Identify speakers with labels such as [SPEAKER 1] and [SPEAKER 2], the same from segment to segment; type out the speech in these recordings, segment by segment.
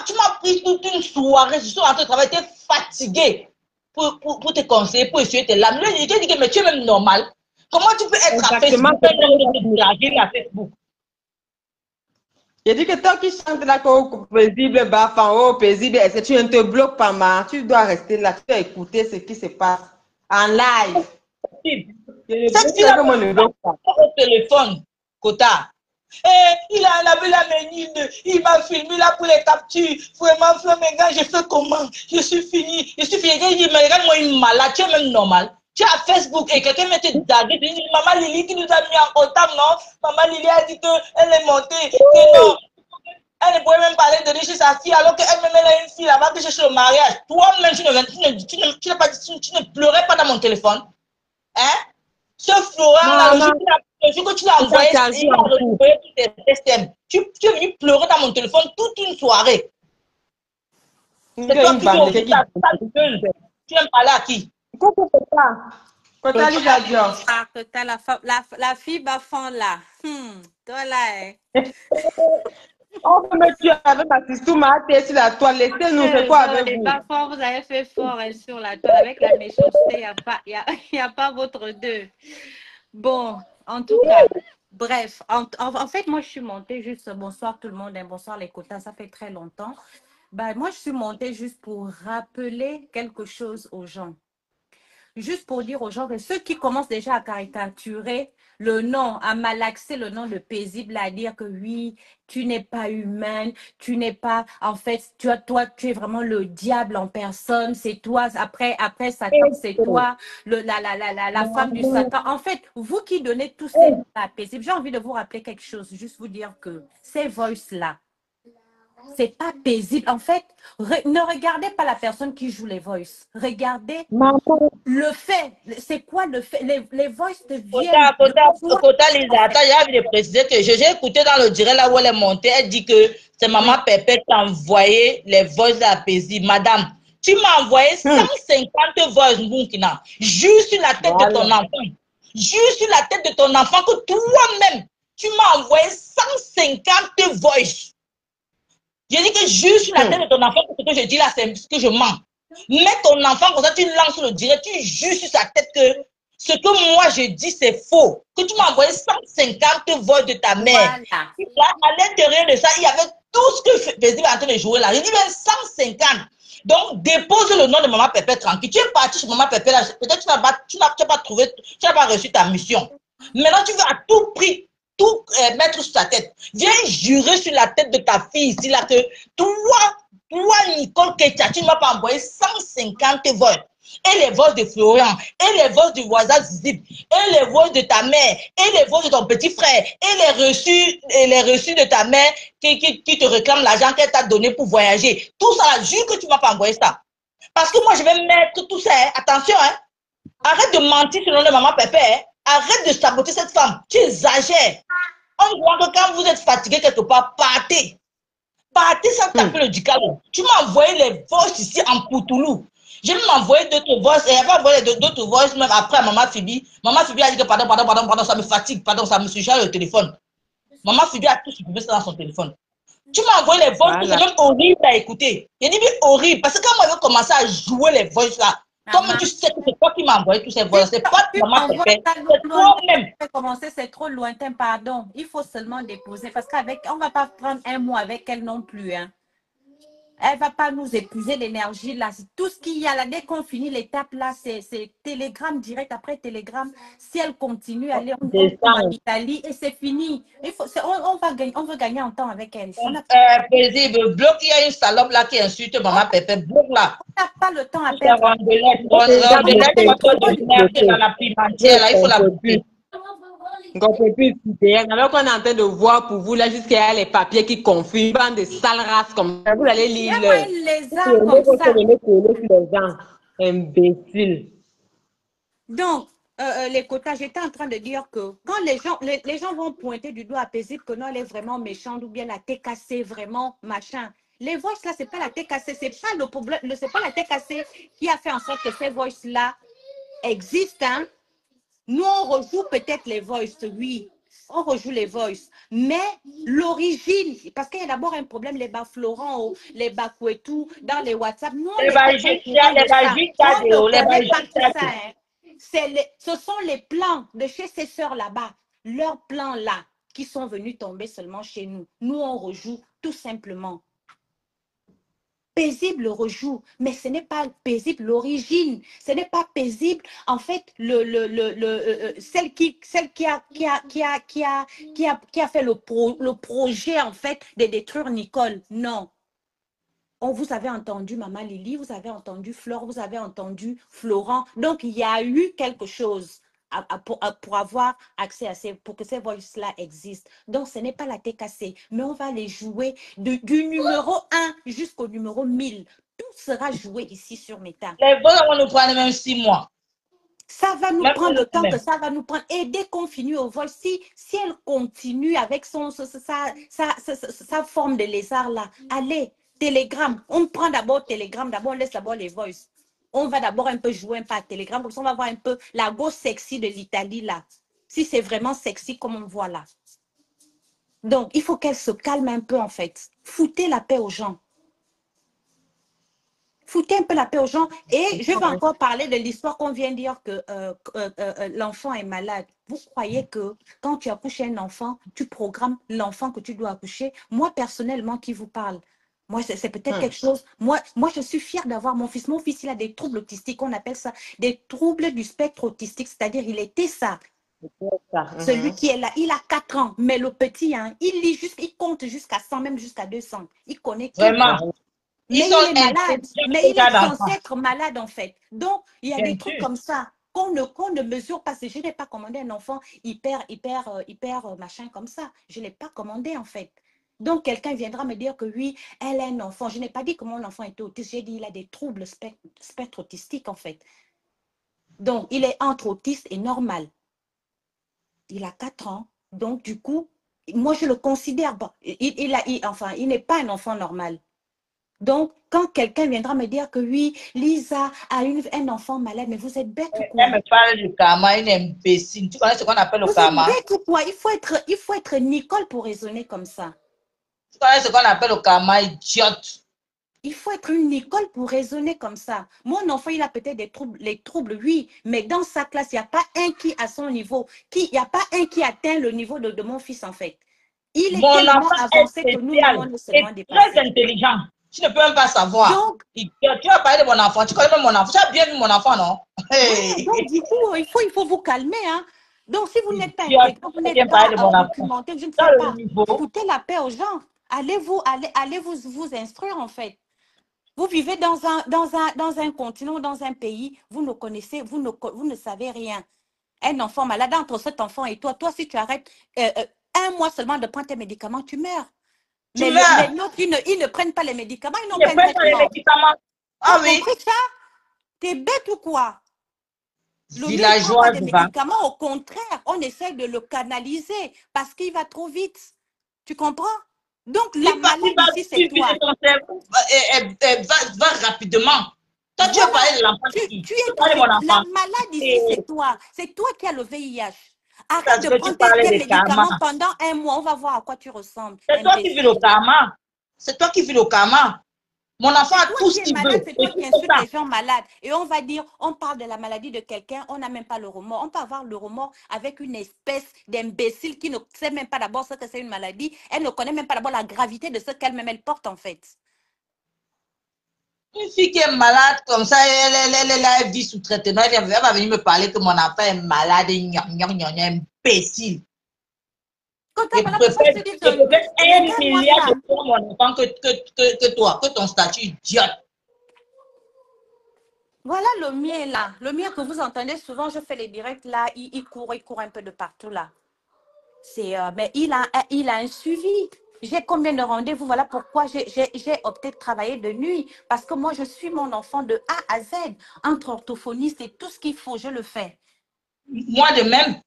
[SPEAKER 1] Tu m'as pris toute une soirée, je suis rentrée au travail, j'étais fatiguée pour te conseiller, pour essayer tes lames. Je te dis que mais tu es même normal. Comment tu peux être à Facebook et te draguer à Facebook?
[SPEAKER 2] J'ai dit que toi qui chantes là, qu'au paisible, bas, en haut, paisible, et tu ne te bloques pas, ma. Tu dois rester là, tu dois écouter ce qui se passe en live.
[SPEAKER 1] Cette fille-là au téléphone, Kota. Il a lavé la ménine, il m'a filmé là pour les captures. Vraiment, mais gars, je fais comment? Je suis fini. Il dit, mais regarde-moi une malade, tu es même normal. Tu es à Facebook et quelqu'un m'a dit, maman Lily qui nous a mis en contact, non? Maman Lily a dit qu'elle est montée, que non. Elle ne pouvait même pas aller donner chez sa fille alors qu'elle-même elle a une fille là-bas que cherche le mariage. Toi-même, tu ne pleurais pas dans mon téléphone. Hein? Ce Florent là, le jour que tu l'as envoyé, il a retrouvé tous tes STM. Tu es venu pleurer dans mon téléphone toute une soirée. C'est toi qui veux ta gueule. Tu aimes parler à qui?
[SPEAKER 3] La fille bafant là. Toi là.
[SPEAKER 2] On peut me tuer avec ma sister, ma tête sur la toile. Laissez-nous, c'est quoi avec
[SPEAKER 3] les
[SPEAKER 2] vous?
[SPEAKER 3] bafants, vous avez fait fort sur la toile. Avec la méchanceté, il n'y a pas votre deux. Bon, en tout cas, bref. En fait, moi, je suis montée juste... Bonsoir tout le monde, hein, bonsoir les quotas, ça fait très longtemps. Ben, moi, je suis montée juste pour rappeler quelque chose aux gens. Juste pour dire aux gens que ceux qui commencent déjà à caricaturer le nom, à malaxer le nom de paisible, à dire que oui, tu n'es pas humaine, tu n'es pas, en fait, toi, tu es vraiment le diable en personne, c'est toi, après Satan, c'est toi, la femme du Satan. En fait, vous qui donnez tous ces noms à paisible, j'ai envie de vous rappeler quelque chose, juste vous dire que ces voices-là, c'est pas paisible. En fait, ne regardez pas la personne qui joue les voices. Regardez le fait. C'est quoi le fait? Les voices deviennent...
[SPEAKER 1] Kota, Lisa, attends, j'ai envie de préciser que j'ai écouté dans le direct là où elle est montée, elle dit que c'est maman Pépé qui a envoyé les voices à paisible. Madame, tu m'as envoyé 150 voices, Moukina, juste sur la tête de ton enfant. Juste sur la tête de ton enfant que toi-même, tu m'as envoyé 150 voices. J'ai dit que juste sur la tête de ton enfant, ce que je dis là, c'est ce que je mens. Mets ton enfant comme ça, tu lances le direct, tu juges sur sa tête que ce que moi je dis, c'est faux. Que tu m'as envoyé 150 voix de ta mère. Voilà. Là, à l'intérieur de ça, il y avait tout ce que Paisible est en train de jouer là. J'ai dit même 150. Donc, dépose le nom de Maman Pépé tranquille. Tu es parti chez Maman Pépé là. Peut-être que tu n'as pas trouvé, tu n'as pas reçu ta mission. Maintenant, tu veux à tout prix tout mettre sur ta tête. Viens jurer sur la tête de ta fille ici là que toi Nicole Ketia, tu ne m'as pas envoyé 150 voix. Et les voix de Florian, et les voix du voisin Zip, et les voix de ta mère, et les voix de ton petit frère, et les reçus de ta mère qui te réclame l'argent qu'elle t'a donné pour voyager. Tout ça là, jure que tu ne m'as pas envoyé ça. Parce que moi, je vais mettre tout ça. Hein. Attention, hein. Arrête de mentir sur le nom de Maman Pépé. Hein. Arrête de saboter cette femme. Tu exagères. On voit que quand vous êtes fatigué quelque part, partez. Partez sans taper le dicalo. Tu m'as envoyé les voices ici en Poutoulou. Je vais m'envoyer d'autres voices. Et elle va envoyer d'autres voices même après à Maman Fibi. Maman Fibi a dit que pardon, ça me fatigue. Pardon, ça me surcharge le téléphone. Maman Fibi a tout supprimé ça dans son téléphone. Tu m'as envoyé les voices, c'est même horrible à écouter. J'ai dit, mais horrible. Parce que quand moi, je vais commencer à jouer les voices là, comme tu sais que c'est toi qui m'as envoyé tous ces voix, c'est pas Maman Pépé, c'est toi-même.
[SPEAKER 3] C'est trop lointain, pardon. Il faut seulement déposer parce qu'avec, on va pas prendre un mois avec elle non plus. Hein. Elle va pas nous épuiser l'énergie là. Tout ce qu'il y a là, dès qu'on finit l'étape là, c'est Telegram direct après Telegram. Si elle continue à aller en Italie et c'est fini. On veut gagner en temps avec elle.
[SPEAKER 1] Paisible, bloque, il y a une salope là qui insulte Maman Pépé, bloque là.
[SPEAKER 3] On n'a pas le temps à perdre.
[SPEAKER 1] Il faut la bloquer.
[SPEAKER 2] Alors qu'on est en train de voir pour vous là, jusqu'à les papiers qui confirment, bande de sales races comme ça. Vous allez lire
[SPEAKER 3] les arts comme ça.
[SPEAKER 2] Imbécile.
[SPEAKER 3] Donc, les quotas, j'étais en train de dire que quand les gens vont pointer du doigt à Paisible que non, elle est vraiment méchante ou bien la TKC vraiment machin. Les voices là, c'est pas la TKC, c'est pas le problème, c'est pas la TKC qui a fait en sorte que ces voices là existent. Hein. Nous, on rejoue peut-être les voices, oui. on rejoue les voice. Mais l'origine, parce qu'il y a d'abord un problème, les bas Florent, les bas Kouetou, dans les WhatsApp, nous, on
[SPEAKER 1] Les
[SPEAKER 3] n'est pas au
[SPEAKER 1] bajuts,
[SPEAKER 3] courant de
[SPEAKER 1] les
[SPEAKER 3] ça.
[SPEAKER 1] bajuts,
[SPEAKER 3] On ne
[SPEAKER 1] les
[SPEAKER 3] connaît pas
[SPEAKER 1] bajuts,
[SPEAKER 3] tout ça. Hein. Ce sont les plans de chez ces sœurs là-bas, leurs plans là, qui sont venus tomber seulement chez nous. Nous, on rejoue tout simplement. Paisible rejoue, mais ce n'est pas paisible l'origine, ce n'est pas paisible en fait celle qui a fait le projet en fait de détruire Nicole. Non. Vous avez entendu Maman Lily, vous avez entendu Flore, vous avez entendu Florent. Donc, il y a eu quelque chose pour avoir accès à pour que ces voices-là existent. Donc, ce n'est pas la TKC, mais on va les jouer du numéro 1 jusqu'au numéro 1000. Tout sera joué ici sur Meta.
[SPEAKER 1] Les voix vont nous prendre même 6 mois.
[SPEAKER 3] Ça va nous prendre le temps que ça va nous prendre. Et dès qu'on finit au vol, si elle continue avec sa forme de lézard là, allez, Telegram. On prend d'abord Telegram, d'abord on laisse d'abord les voices. On va d'abord un peu jouer un peu à Telegram, comme ça on va voir un peu la go sexy de l'Italie là. Si c'est vraiment sexy comme on voit là. Donc, il faut qu'elle se calme un peu en fait. Foutez la paix aux gens. Foutez un peu la paix aux gens. Et je vais encore parler de l'histoire qu'on vient de dire que l'enfant est malade. Vous croyez que quand tu accouches un enfant, tu programmes l'enfant que tu dois accoucher? Moi, personnellement, qui vous parle? Moi, c'est peut-être quelque chose. Moi, je suis fière d'avoir mon fils. Mon fils, il a des troubles autistiques. On appelle ça des troubles du spectre autistique. C'est-à-dire, il était ça. Celui qui est là, il a 4 ans. Mais le petit, hein, il compte jusqu'à 100, même jusqu'à 200. Il connaît tout.
[SPEAKER 1] Vraiment.
[SPEAKER 3] Mais il est malade. Mais il est censé être malade, en fait. Donc, il y a des trucs comme ça qu'on ne mesure pas. Je n'ai pas commandé un enfant hyper machin comme ça. Je ne l'ai pas commandé, en fait. Donc, quelqu'un viendra me dire que oui, elle a un enfant. Je n'ai pas dit que mon enfant était autiste. J'ai dit qu'il a des troubles spectre autistique, en fait. Donc, il est entre autiste et normal. Il a 4 ans. Donc, du coup, moi, je le considère. Bon, il n'est pas un enfant normal. Donc, quand quelqu'un viendra me dire que oui, Lisa a un enfant malade, mais vous êtes bête ou quoi?
[SPEAKER 1] Elle me parle du karma, une imbécile. Tu connais ce qu'on appelle le karma?
[SPEAKER 3] Vous êtes bête ou quoi? Il faut être Nicole pour raisonner comme ça.
[SPEAKER 1] Tu connais ce qu'on appelle le karma, idiote?
[SPEAKER 3] Il faut être une Nicole pour raisonner comme ça. Mon enfant, il a peut-être des troubles, les troubles, oui, mais dans sa classe, il n'y a pas un qui a son niveau, il n'y a pas un qui atteint le niveau de mon fils, en fait. Il est tellement avancé que nous, on est seulement dépassés.
[SPEAKER 1] Très intelligent. Tu ne peux même pas savoir. Donc, tu vas parler de mon enfant. Tu connais même mon enfant. Tu as bien vu mon enfant, non?
[SPEAKER 3] Ouais, donc, du coup, il faut vous calmer. Hein. Donc, si vous n'êtes pas intelligent, vous n'êtes pas documenté, je ne sais pas. Foutez la paix aux gens. Allez vous instruire, en fait. Vous vivez dans un continent, dans un pays, vous ne connaissez, vous ne savez rien. Un enfant malade, entre cet enfant et toi, si tu arrêtes 1 mois seulement de prendre tes médicaments, tu meurs. Mais les autres, ils ne prennent pas les médicaments, ils n'ont pas un traitement. Ah oui. Ça? T'es bête ou quoi? Le
[SPEAKER 1] villageois
[SPEAKER 3] des médicaments, au contraire, on essaie de le canaliser parce qu'il va trop vite. Tu comprends? Donc, la maladie ici, c'est toi.
[SPEAKER 1] Ton cerveau va rapidement. Toi, tu as parlé de l'enfant.
[SPEAKER 3] La maladie ici, c'est toi. C'est toi qui as le VIH. Arrête de prendre tes médicaments pendant 1 mois. On va voir à quoi tu ressembles.
[SPEAKER 1] C'est toi qui vis le karma. C'est toi qui vis le karma. Mon enfant a tout ce qu'il veut.
[SPEAKER 3] C'est toi qui insultes les gens malades. Et on va dire, on parle de la maladie de quelqu'un, on n'a même pas le remords. On peut avoir le remords avec une espèce d'imbécile qui ne sait même pas d'abord ce que c'est une maladie. Elle ne connaît même pas d'abord la gravité de ce qu'elle-même elle porte en fait.
[SPEAKER 1] Une fille qui est malade comme ça, elle vit sous traitement. Elle va venir me parler que mon enfant est malade, imbécile.
[SPEAKER 3] Quand
[SPEAKER 1] je préfère 1 milliard de fois mon enfant que toi, que ton statut idiote.
[SPEAKER 3] Voilà le mien là. Le mien que vous entendez souvent, je fais les directs là, il court un peu de partout là. Mais il a un suivi. J'ai combien de rendez-vous? Voilà pourquoi j'ai opté de travailler de nuit. Parce que moi, je suis mon enfant de A à Z. Entre orthophonistes et tout ce qu'il faut, je le fais.
[SPEAKER 1] Moi de même,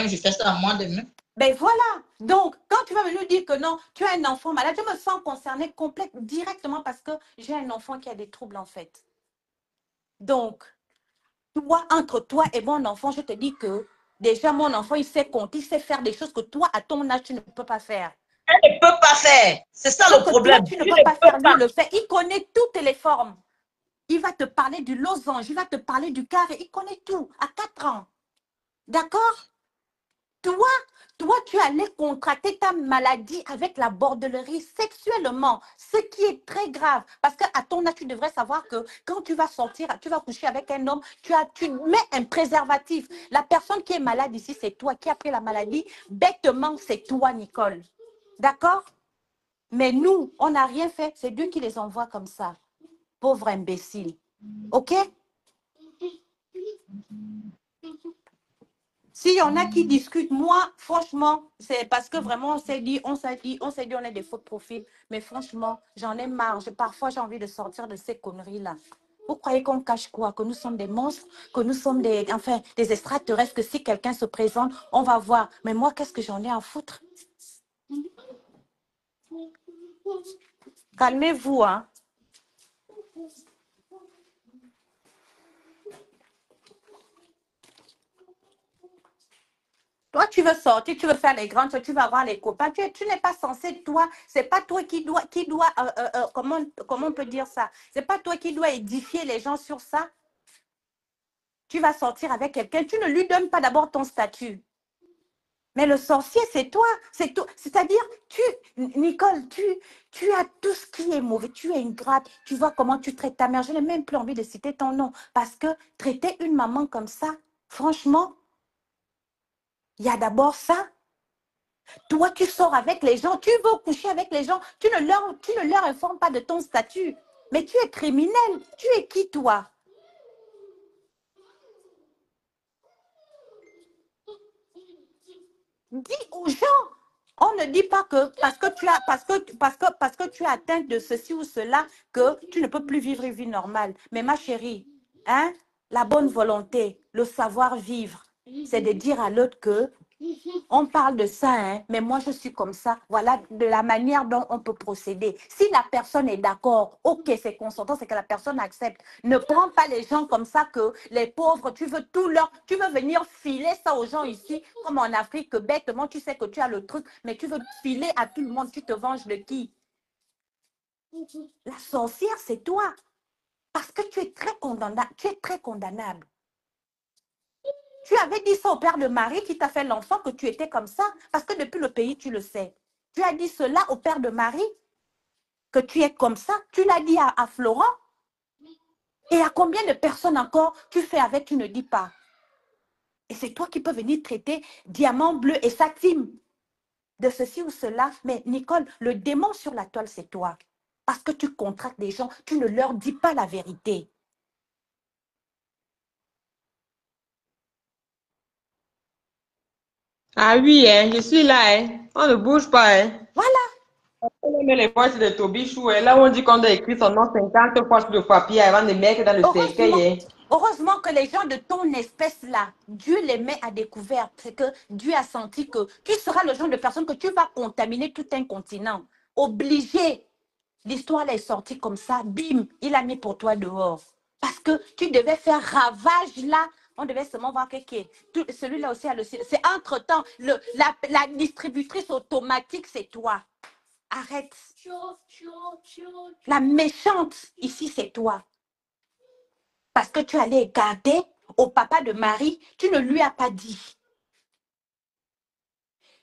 [SPEAKER 1] je fais ça, moi de même.
[SPEAKER 3] Ben voilà. Donc, quand tu vas me dire que non, tu as un enfant malade, je me sens concernée directement parce que j'ai un enfant qui a des troubles en fait. Donc, toi, entre toi et mon enfant, je te dis que Déjà, mon enfant, il sait compter, il sait faire des choses que toi, à ton âge, tu ne peux pas faire.
[SPEAKER 1] Elle ne peut pas faire. C'est ça
[SPEAKER 3] Ce
[SPEAKER 1] le
[SPEAKER 3] que toi,
[SPEAKER 1] problème.
[SPEAKER 3] tu ne
[SPEAKER 1] Tu
[SPEAKER 3] peux
[SPEAKER 1] ne
[SPEAKER 3] pas
[SPEAKER 1] peux
[SPEAKER 3] faire, lui,
[SPEAKER 1] pas.
[SPEAKER 3] il le fait. Il connaît toutes les formes. Il va te parler du losange, il va te parler du carré. Il connaît tout à 4 ans. D'accord? Toi, tu allais contracter ta maladie avec la bordellerie sexuellement, ce qui est très grave. Parce qu'à ton âge, tu devrais savoir que quand tu vas sortir, tu vas coucher avec un homme, tu mets un préservatif. La personne qui est malade ici, c'est toi qui as pris la maladie. Bêtement, c'est toi, Nicole. D'accord? Mais nous, on n'a rien fait. C'est Dieu qui les envoie comme ça. Pauvre imbécile. OK? S'il y en a qui discutent, moi, franchement, c'est parce que vraiment, on s'est dit, on est des faux profils. Mais franchement, j'en ai marre. Parfois, j'ai envie de sortir de ces conneries-là. Vous croyez qu'on cache quoi? Que nous sommes des monstres? Que nous sommes des extraterrestres? Que si quelqu'un se présente, on va voir. Mais moi, qu'est-ce que j'en ai à foutre? Calmez-vous, hein. Toi, tu veux sortir, tu veux faire les grandes choses, tu vas avoir les copains. Tu n'es pas censé, toi, c'est pas toi comment on peut dire ça? C'est pas toi qui dois édifier les gens sur ça. Tu vas sortir avec quelqu'un, tu ne lui donnes pas d'abord ton statut. Mais le sorcier, c'est toi. C'est tout. C'est-à-dire, Nicole, tu as tout ce qui est mauvais. Tu es ingrate. Tu vois comment tu traites ta mère. Je n'ai même plus envie de citer ton nom. Parce que traiter une maman comme ça, franchement, il y a d'abord ça. Toi, tu sors avec les gens, tu veux coucher avec les gens, tu ne leur informes pas de ton statut. Mais tu es criminel. Tu es qui, toi? Dis aux gens. On ne dit pas que parce que tu es atteinte de ceci ou cela, que tu ne peux plus vivre une vie normale. Mais ma chérie, hein, la bonne volonté, le savoir-vivre, c'est de dire à l'autre que on parle de ça, hein, mais moi je suis comme ça. Voilà de la manière dont on peut procéder. Si la personne est d'accord, ok, c'est consentant, c'est que la personne accepte. Ne prends pas les gens comme ça que les pauvres, tu veux venir filer ça aux gens ici, comme en Afrique, que bêtement, tu sais que tu as le truc, mais tu veux filer à tout le monde, tu te venges de qui? La sorcière, c'est toi. Parce que tu es très condamnable. Tu es très condamnable. Tu avais dit ça au père de Marie qui t'a fait l'enfant que tu étais comme ça. Parce que depuis le pays, tu le sais. Tu as dit cela au père de Marie que tu es comme ça. Tu l'as dit à Florent. Et à combien de personnes encore tu fais avec, tu ne dis pas. Et c'est toi qui peux venir traiter Diamant Bleu et sa team de ceci ou cela. Mais Nicole, le démon sur la toile, c'est toi. Parce que tu contractes des gens, tu ne leur dis pas la vérité.
[SPEAKER 2] Ah oui, hein, je suis là, hein. On ne bouge pas, hein.
[SPEAKER 3] Voilà.
[SPEAKER 2] On met les voix de Tobichou, hein. Là où on dit qu'on doit écrire son nom 50 fois sur le papier avant de mettre dans le cercueil, hein.
[SPEAKER 3] Heureusement que les gens de ton espèce-là, Dieu les met à découvert. C'est que Dieu a senti que tu seras le genre de personne que tu vas contaminer tout un continent. Obligé. L'histoire est sortie comme ça. Bim, il a mis pour toi dehors. Parce que tu devais faire ravage là. On devait seulement voir que celui-là aussi a le... C'est entre-temps, la distributrice automatique, c'est toi. Arrête. La méchante, ici, c'est toi. Parce que tu allais garder au papa de Marie, tu ne lui as pas dit.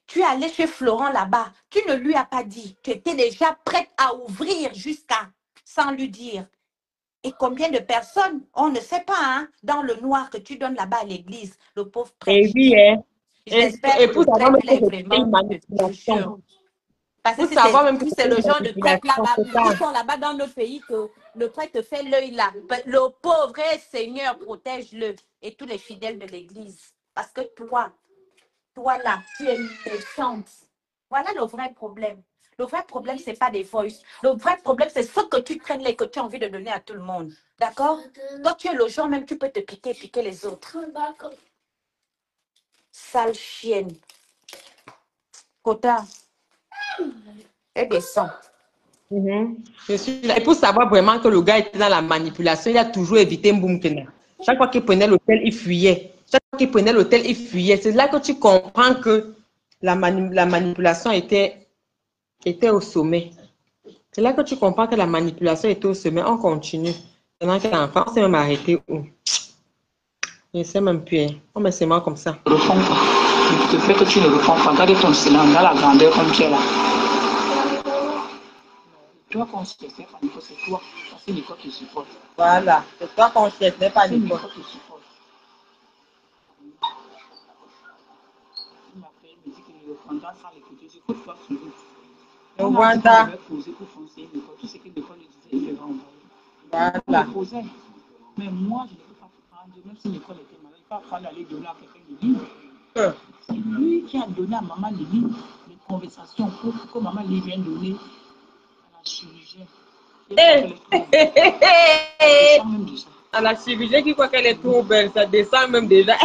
[SPEAKER 3] Tu es allé chez Florent là-bas, tu ne lui as pas dit. Tu étais déjà prête à ouvrir jusqu'à, sans lui dire. Et combien de personnes, on ne sait pas, hein, dans le noir que tu donnes là-bas à l'église, le pauvre prêtre.
[SPEAKER 2] Et oui, hein.
[SPEAKER 3] J'espère
[SPEAKER 2] Et
[SPEAKER 3] que
[SPEAKER 2] pour
[SPEAKER 3] le
[SPEAKER 2] savoir même
[SPEAKER 3] prêtre
[SPEAKER 2] que
[SPEAKER 3] est
[SPEAKER 2] c'était une
[SPEAKER 3] vraiment, je jure.
[SPEAKER 2] manipulation.
[SPEAKER 3] Parce que
[SPEAKER 2] Pour savoir même que
[SPEAKER 3] si c'est
[SPEAKER 2] c'était
[SPEAKER 3] le
[SPEAKER 2] une
[SPEAKER 3] genre de prêtre là-bas,
[SPEAKER 2] manipulation, c'est ça.
[SPEAKER 3] qui sont là-bas dans notre pays, que le prêtre fait l'œil là. Le pauvre Seigneur, protège-le. Et tous les fidèles de l'église. Parce que toi là, tu es méchante. Voilà le vrai problème. Le vrai problème, ce n'est pas des voices. Le vrai problème, c'est ce que tu traînes là et que tu as envie de donner à tout le monde. D'accord? Toi, tu es le genre, même tu peux te piquer les autres. Sale chienne. Kota, elle descend.
[SPEAKER 2] Je suis là. Et pour savoir vraiment que le gars était dans la manipulation, il a toujours évité Mboumkena. Chaque fois qu'il prenait l'hôtel, il fuyait. Chaque fois qu'il prenait l'hôtel, il fuyait. C'est là que tu comprends que la manipulation était au sommet. C'est là que tu comprends que la manipulation était au sommet. On continue. Pendant que l'enfant s'est même arrêté où? Je ne sais même plus. Hein. Oh, mais c'est moi comme ça.
[SPEAKER 4] Ne réponds pas. Le fait que tu ne réponds pas, garde ton silence dans la grandeur comme tu es là. Toi qu'on se fait, c'est toi. Parce que Nicole te supporte.
[SPEAKER 2] Voilà. C'est toi qu'on cherche, n'est pas Nicole.
[SPEAKER 4] Nicole te supporte. Il m'appelle, il me dit que le Rwanda sans l'écouter. J'écoute toi toujours.
[SPEAKER 2] Le Rwanda.
[SPEAKER 4] Je vais poser pour foncer Nicole. Tout ce que Nicole lui disait, il le va envoyer.
[SPEAKER 2] Voilà.
[SPEAKER 4] Mais moi, je ne peux pas prendre, même si Nicole était malade, je ne peux pas prendre aller donner à quelqu'un de libre. C'est lui qui a donné à maman Lily les conversations pour que maman Lily vienne donner à la chirurgienne.
[SPEAKER 2] À la chirurgienne qui croit qu'elle est trop belle, ça descend même déjà.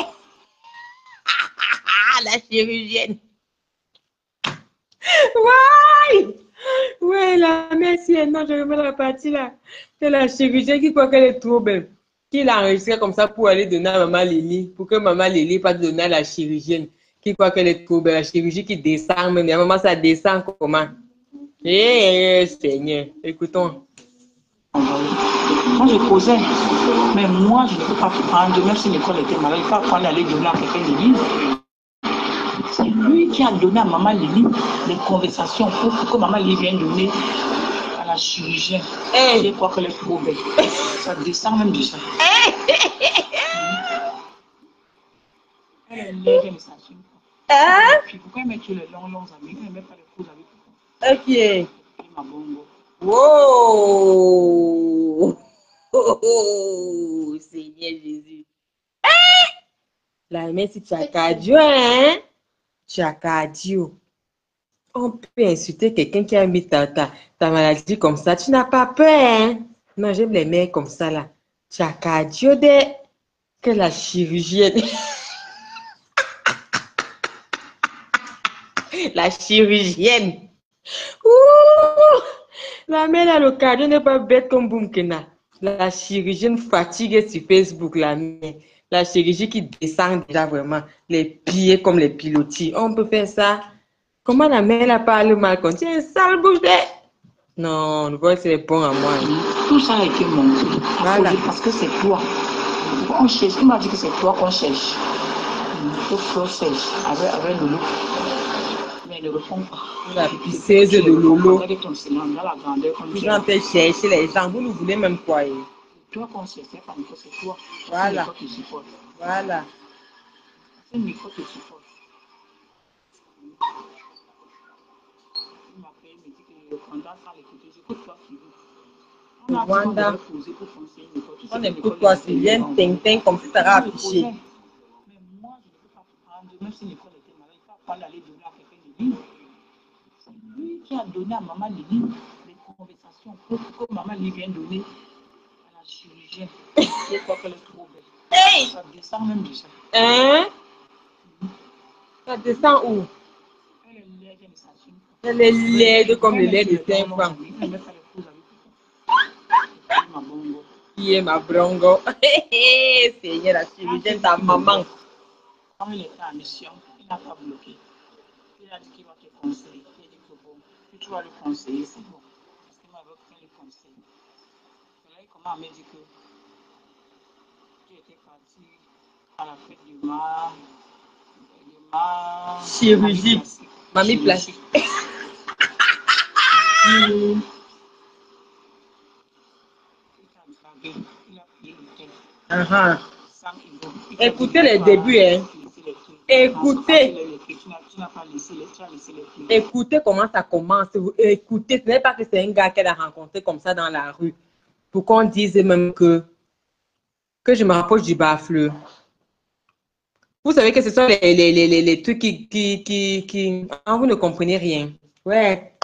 [SPEAKER 2] La chirurgienne. Ouais! Ouais, la merci. Non, je remets la partie là. C'est la chirurgienne qui croit qu'elle est trop belle. Qui l'a enregistré comme ça pour aller donner à maman Lily. Pour que maman Lily pas donner à la chirurgienne. Qui croit qu'elle est trop belle. La chirurgie qui descend même. Maman, ça descend comment? Seigneur. Écoutons.
[SPEAKER 4] Moi, je causais. Mais moi, je ne peux pas prendre, même si l'école était malade, je ne peux pas prendre aller donner à quelqu'un de libre. C'est lui qui a donné à maman Lily les conversations pour que maman Lily vienne donner à la chirurgienne. Je crois qu'elle est trop belle. Ça descend même du sang. Elle est laide, elle ne s'assume pas. Puis pourquoi elle met tous les longs amis? Elle ne met pas les faux amis.
[SPEAKER 2] Ok.
[SPEAKER 4] Ma bongo.
[SPEAKER 2] Wow! Oh, Seigneur Jésus. La merci, tu as cardio, hein? Tu as cardio. On peut insulter quelqu'un qui a mis ta maladie comme ça. Tu n'as pas peur, hein? Non, j'aime les mecs comme ça, là. Tu as cardio que la chirurgienne. La chirurgienne. Ouh! La mère là, le cardio n'est pas bête comme Boumkena. La chirurgienne fatiguée sur Facebook, la mère. La chirurgie qui descend déjà vraiment. Les pieds comme les pilotis. On peut faire ça. Comment la mère là parle mal quand tu es sale bouche de... Non, le boy c'est bon à moi.
[SPEAKER 4] Tout ça a été montré.
[SPEAKER 2] Voilà.
[SPEAKER 4] Parce que c'est toi. On cherche. Il m'a dit que c'est toi qu'on cherche. Il faut chercher avec Lolo. Mais il ne répond pas.
[SPEAKER 2] La pisseuse de Lolo.
[SPEAKER 4] Regardez ton silence dans la grandeur comme tu es.
[SPEAKER 2] Vous en faites chercher les gens. Vous nous voulez même quoi?
[SPEAKER 4] Toi qu'on cherche, c'est toi.
[SPEAKER 2] Voilà.
[SPEAKER 4] C'est Nicole qui supporte.
[SPEAKER 2] Voilà.
[SPEAKER 4] C'est Nicole qui supporte. Il m'appelle, il me dit que le Rwanda sans l'écouter. J'écoute toi qui veux.
[SPEAKER 2] Le Rwanda. On écoute toi, c'est bien ting comme si ça sera affiché.
[SPEAKER 4] Mais moi, je ne peux pas prendre, même si Nicole était malade, je ne peux pas aller donner à quelqu'un de libre. C'est lui qui a donné à maman Lily les conversations pour que maman Lily vienne donner à la chirurgienne. Je crois qu'elle est trop belle.
[SPEAKER 2] Hey!
[SPEAKER 4] Ça descend même du sang.
[SPEAKER 2] Hein? Ça descend où?
[SPEAKER 4] Elle est laide, elle ne s'assume pas.
[SPEAKER 2] Elle est laide comme le lait de 5 francs. Qui est ma brongo? Seigneur, la chirurgienne, ta maman.
[SPEAKER 4] Quand il était en mission, il n'a pas bloqué. Il a dit qu'il va te conseiller. Il a dit que bon, si tu vas le conseiller, c'est bon. Parce qu'il m'avait pris le conseil. Et là, il commence à me dire que tu étais parti à la fête du mar.
[SPEAKER 2] Chirurgie. Mamie plastique. Écoutez les débuts, hein. Écoutez. Écoutez comment ça commence. Écoutez, ce n'est pas que c'est un gars qu'elle a rencontré comme ça dans la rue. Pour qu'on dise même que je me rapproche du bas-fleur. Vous savez que ce sont les trucs qui... Ah, vous ne comprenez rien. Ouais.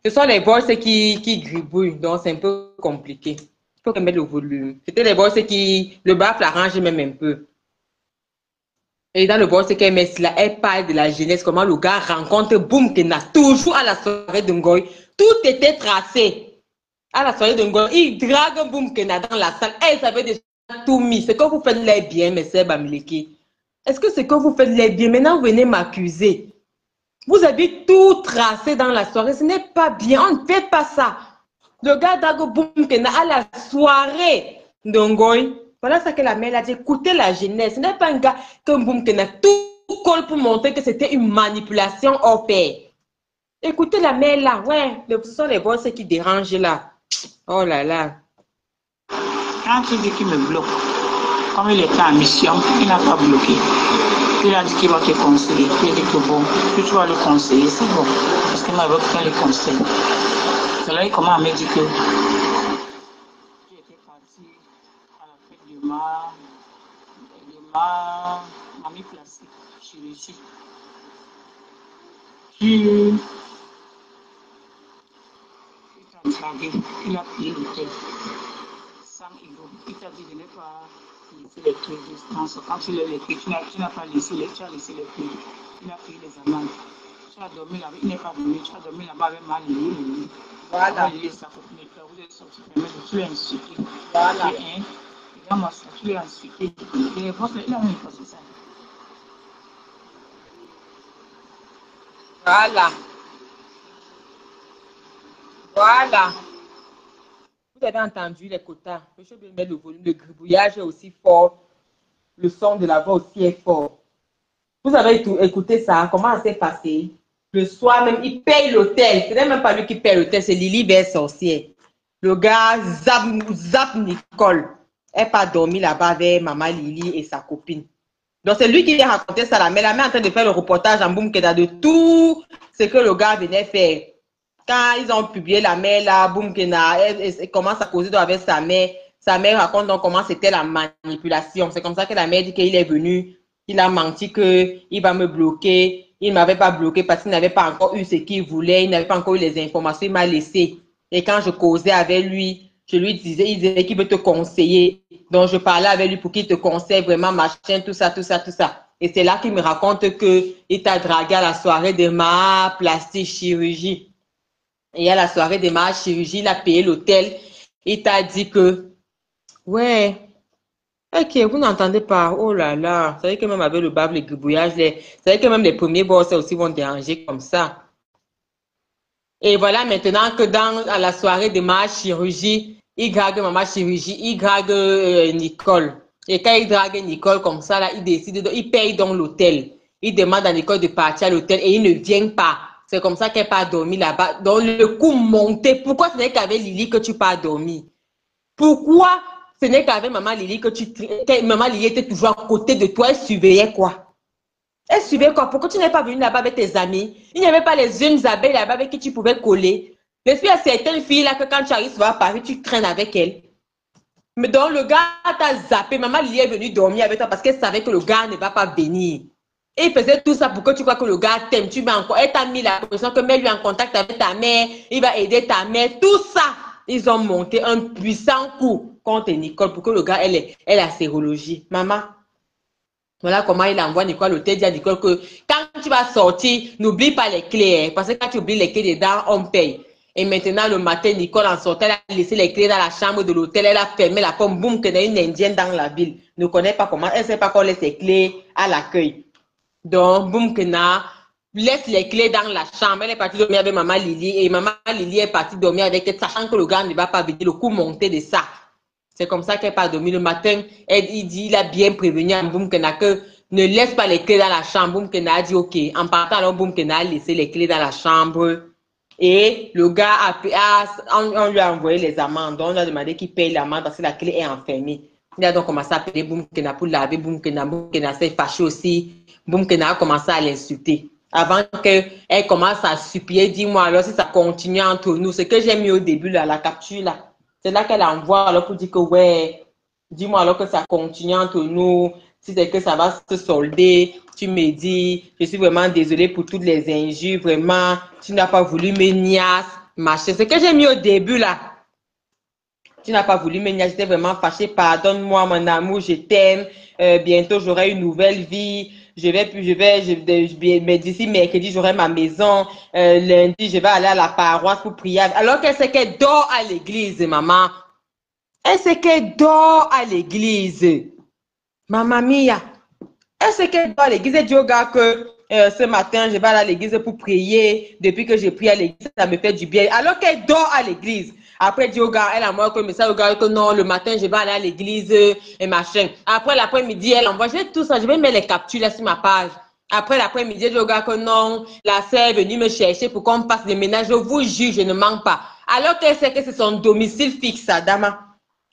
[SPEAKER 2] Ce sont les boss qui gribouillent, donc c'est un peu compliqué. Il faut mettre le volume. C'était les boss qui... Le baffle arrange même un peu. Et dans le boss qu'elle met là, elle parle de la jeunesse, comment le gars rencontre Boumkena, toujours à la soirée de Ngoy. Tout était tracé. À la soirée de Ngoy, il drague Boumkena dans la salle. Elle savait déjà tout mis. C'est que vous faites les bien, mais c'est Bamileki. Est-ce que ce que vous faites les bien? Maintenant, vous venez m'accuser. Vous avez tout tracé dans la soirée. Ce n'est pas bien. On ne fait pas ça. Le gars d'Ago Boumkena à la soirée d'Ongoy. Voilà ce que la mère a dit. Écoutez la jeunesse. Ce n'est pas un gars comme Boumkena. Tout colle pour montrer que c'était une manipulation au pair. Écoutez la mère là. Ouais, ce sont les voix qui dérangent là. Oh là là.
[SPEAKER 4] Quand tu dis qu'il me bloque, comme il était en mission, il n'a pas bloqué. Il a dit qu'il va te conseiller. Il a dit que bon, que tu vas le conseiller, c'est bon. Parce que moi, je veux faire le conseil. C'est là qu'il commence à me dire que tu étais parti à la fête de ma mamie plastique, chirurgie. Tu t'as dragué, il a payé l'hôtel. Il t'a dit de ne pas laisser les clés de distance. Quand tu les clés, tu n'as pas laissé les, tu as laissé les clés. Il a payé les amendes. Tu as dormi là-bas, il n'est pas venu, tu as dormi là-bas avec ma Lili. Voilà. Sa copine, vous êtes sorti, tu l'as insulté. Voilà. Regarde-moi ça, tu l'as insulté. Et les boss, il a même passé ça.
[SPEAKER 2] Voilà. Voilà. Vous avez entendu les quotas. Je vais mettre le volume, le gribouillage est aussi fort. Le son de la voix aussi est fort. Vous avez écouté ça, comment ça s'est passé? Le soir même, il paye l'hôtel. Ce n'est même pas lui qui paye l'hôtel, c'est Lily Belle Sorcière. Le gars zap Nicole. Elle n'a pas dormi là-bas avec maman Lily et sa copine. Donc c'est lui qui a raconté ça. La mère est en train de faire le reportage en Boumkena de tout ce que le gars venait faire. Quand ils ont publié la mère là, Boumkena, elle commence à causer avec sa mère raconte donc comment c'était la manipulation. C'est comme ça que la mère dit qu'il est venu, il a menti qu'il va me bloquer. Il ne m'avait pas bloqué parce qu'il n'avait pas encore eu ce qu'il voulait, il n'avait pas encore eu les informations, il m'a laissé. Et quand je causais avec lui, je lui disais, il disait qu'il veut te conseiller. Donc je parlais avec lui pour qu'il te conseille vraiment, machin, tout ça. Et c'est là qu'il me raconte qu'il t'a dragué à la soirée de ma plastique chirurgie. Et à la soirée de ma chirurgie, il a payé l'hôtel. Il t'a dit que, ouais, ok, vous n'entendez pas. Oh là là. Vous savez que même avec le bab, le gribouillage, vous savez que même les premiers boss aussi vont déranger comme ça. Et voilà maintenant que à la soirée de ma chirurgie, il drague maman chirurgie, il drague Nicole. Et quand il drague Nicole comme ça, là, il décide, il paye donc l'hôtel. Il demande à Nicole de partir à l'hôtel et il ne vient pas. C'est comme ça qu'elle n'a pas dormi là-bas. Donc le coup monté. Pourquoi ce n'est qu'avec Lily que tu n'as pas dormi? Pourquoi ce n'est qu'avec maman Lily que maman Lily était toujours à côté de toi, elle surveillait quoi? Elle surveillait quoi? Pourquoi tu n'es pas venu là-bas avec tes amis? Il n'y avait pas les jeunes abeilles là-bas avec qui tu pouvais coller. Mais puis il y a certaines filles là que quand tu arrives à Paris, tu traînes avec elles. Mais donc le gars t'a zappé. Maman Lily est venue dormir avec toi parce qu'elle savait que le gars ne va pas venir. Et il faisait tout ça pour que tu crois que le gars t'aime. Elle t'a mis la pression que mets-lui en contact avec ta mère. Il va aider ta mère. Tout ça. Ils ont monté un puissant coup contre Nicole pour que le gars ait la sérologie. Maman, voilà comment il envoie Nicole à l'hôtel. Il dit à Nicole que quand tu vas sortir, n'oublie pas les clés. Hein, parce que quand tu oublies les clés dedans, on paye. Et maintenant, le matin, Nicole en sortant, elle a laissé les clés dans la chambre de l'hôtel. Elle a fermé la porte. Boum, qu'il y a une indienne dans la ville. Ne connaît pas comment. Elle ne sait pas qu'on laisse ses clés à l'accueil. Donc, Boumkena laisse les clés dans la chambre. Elle est partie dormir avec maman Lily. Et maman Lily est partie dormir avec elle, sachant que le gars ne va pas venir. Le coup monté de ça. C'est comme ça qu'elle n'est pas dormi. Le matin, il a bien prévenu à Boumkena que ne laisse pas les clés dans la chambre. Boumkena a dit OK. En partant, alors Boumkena a laissé les clés dans la chambre. Et le gars on lui a envoyé les amendes. On lui a demandé qu'il paye l'amende parce que la clé est enfermée. Il a donc commencé à appeler Boumkena pour laver Boumkena. Boumkena s'est fâché aussi. Boumkena a commencé à l'insulter. Avant qu'elle commence à supplier, dis-moi alors si ça continue entre nous. Ce que j'ai mis au début, là, la capture, là. C'est là qu'elle envoie alors pour dire que ouais, dis-moi alors que ça continue entre nous. Si c'est que ça va se solder, tu me dis, je suis vraiment désolée pour toutes les injures, vraiment, tu n'as pas voulu me niasse, machin. Ce que j'ai mis au début, là. Tu n'as pas voulu me niasse, j'étais vraiment fâchée, pardonne-moi mon amour, je t'aime. Bientôt j'aurai une nouvelle vie. Mais d'ici mercredi, j'aurai ma maison. Lundi, je vais aller à la paroisse pour prier. Alors qu'elle sait qu'elle dort à l'église, maman. Elle sait qu'elle dort à l'église. Maman mia. Elle Elle sait qu'elle doit à l'église. Elle dit au gars que ce matin, je vais aller à l'église pour prier. Depuis que j'ai prié à l'église, ça me fait du bien. Alors qu'elle dort à l'église. Après, elle dit au gars, elle envoie un message au gars que non, le matin, je vais aller à l'église et machin. Après, l'après-midi, elle envoie, j'ai tout ça, je vais mettre les captures là sur ma page. Après, l'après-midi, elle dit au gars que non, la sœur est venue me chercher pour qu'on passe des ménages. Je vous jure, je ne mens pas. Alors qu'elle sait que c'est son domicile fixe, ça, dame.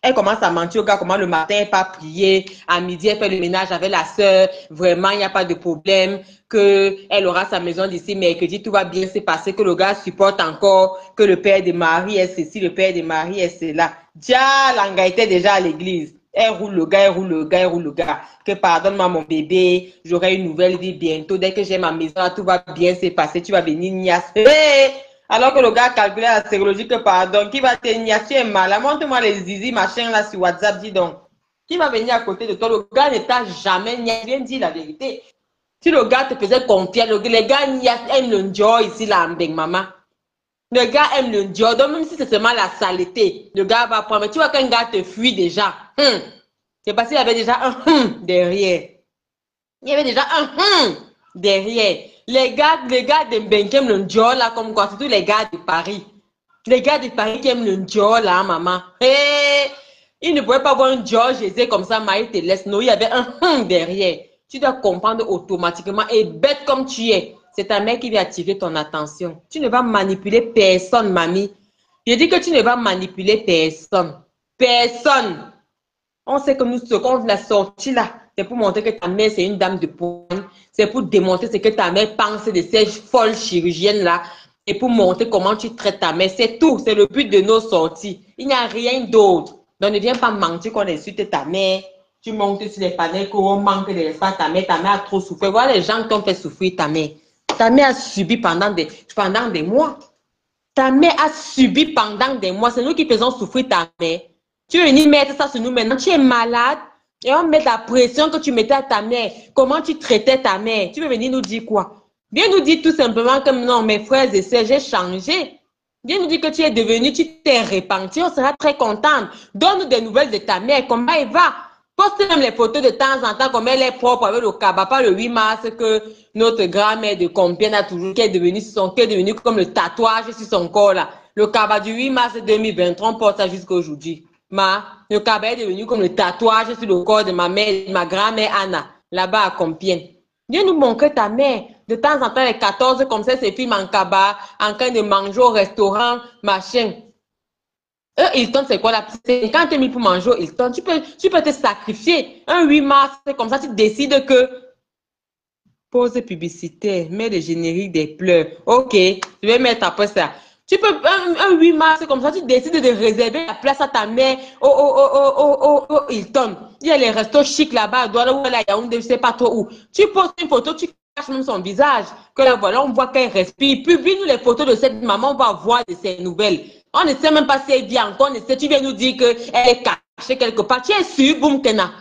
[SPEAKER 2] Elle commence à mentir au gars comment le matin, elle pas prier. À midi, elle fait le ménage avec la sœur. Vraiment, il n'y a pas de problème. Elle aura sa maison d'ici mercredi. Tout va bien se passer. Que le gars supporte encore. Que le père de Marie est ceci, le père de Marie est cela. Déjà, l'anga était déjà à l'église. Elle roule le gars, elle roule le gars, elle roule le gars. Que pardonne-moi mon bébé. J'aurai une nouvelle vie bientôt. Dès que j'ai ma maison, tout va bien se passer. Tu vas venir niasse. Hey! Alors que le gars calculait la sérologie que pardon, qui va te niacher mal. Montre-moi les zizi, machin là sur WhatsApp, dis donc. Qui va venir à côté de toi? Le gars ne t'a jamais niaché. Viens dire la vérité. Si le gars te faisait confiance, les gars aiment le ndio ici là, en Beng Maman. Le gars aime le ndio. Donc même si c'est seulement la saleté, le gars va prendre. Mais tu vois qu'un gars te fuit déjà. C'est parce qu'il y avait déjà un derrière. Il y avait déjà un derrière. Les gars de Benkem le Ndiol, là, comme quoi, surtout les gars de Paris. Les gars de Paris qui aiment le Ndiol, là, maman. Hey, ils ne pouvaient pas voir un Ndiol, je sais comme ça, Maï te laisse. Non, il y avait un derrière. Tu dois comprendre automatiquement. Et bête comme tu es, c'est ta mère qui va attirer ton attention. Tu ne vas manipuler personne, mamie. Je dis que tu ne vas manipuler personne. Personne. On sait que nous, ce qu'on l'a sorti là, c'est pour montrer que ta mère, c'est une dame de poigne. C'est pour démontrer ce que ta mère pense de ces folles chirurgiennes-là. Et pour montrer comment tu traites ta mère. C'est tout. C'est le but de nos sorties. Il n'y a rien d'autre. Donc, ne viens pas mentir qu'on insulte ta mère. Tu montes sur les panels qu'on manque de l'espace. Ta mère a trop souffert. Voilà les gens qui ont fait souffrir ta mère. Ta mère a subi pendant des mois. Ta mère a subi pendant des mois. C'est nous qui faisons souffrir ta mère. Tu veux venir mettre ça sur nous maintenant. Tu es malade. Et on met la pression que tu mettais à ta mère. Comment tu traitais ta mère. Tu veux venir nous dire quoi? Viens nous dire tout simplement que non, mes frères et sœurs, j'ai changé. Viens nous dire que tu es devenu, tu t'es repenti. On sera très contente. Donne-nous des nouvelles de ta mère. Comment elle va? Poste même les photos de temps en temps, comme elle est propre avec le cabas. Pas le 8 mars que notre grand-mère de Compiègne a toujours, qui est devenu comme le tatouage sur son corps là. Le cabas du 8 mars 2023, on porte ça jusqu'à aujourd'hui. Le cabas est devenu comme le tatouage sur le corps de ma mère, ma grand-mère Anna, là-bas à Compiègne. Viens nous montrer ta mère. De temps en temps, les 14 comme ça, ces films en cabas, en train de manger au restaurant, machin. Hilton, c'est quoi la 50 000 pour manger au Hilton? Tu peux te sacrifier. Un 8 mars, c'est comme ça, tu décides que. Pause publicitaire, mets le générique des pleurs. Ok, je vais mettre après ça. Tu peux, un 8 mars, c'est comme ça, tu décides de réserver la place à ta mère au Hilton. Il y a les restos chics là-bas à Douala ou à la Yaoundé, je ne sais pas trop où. Tu poses une photo, tu caches même son visage. Que là, voilà, on voit qu'elle respire. Publie-nous les photos de cette maman, on va voir de ses nouvelles. On ne sait même pas si elle vit encore, on ne sait, tu viens nous dire qu'elle est cachée quelque part. Tu es sûr, Boum Kena?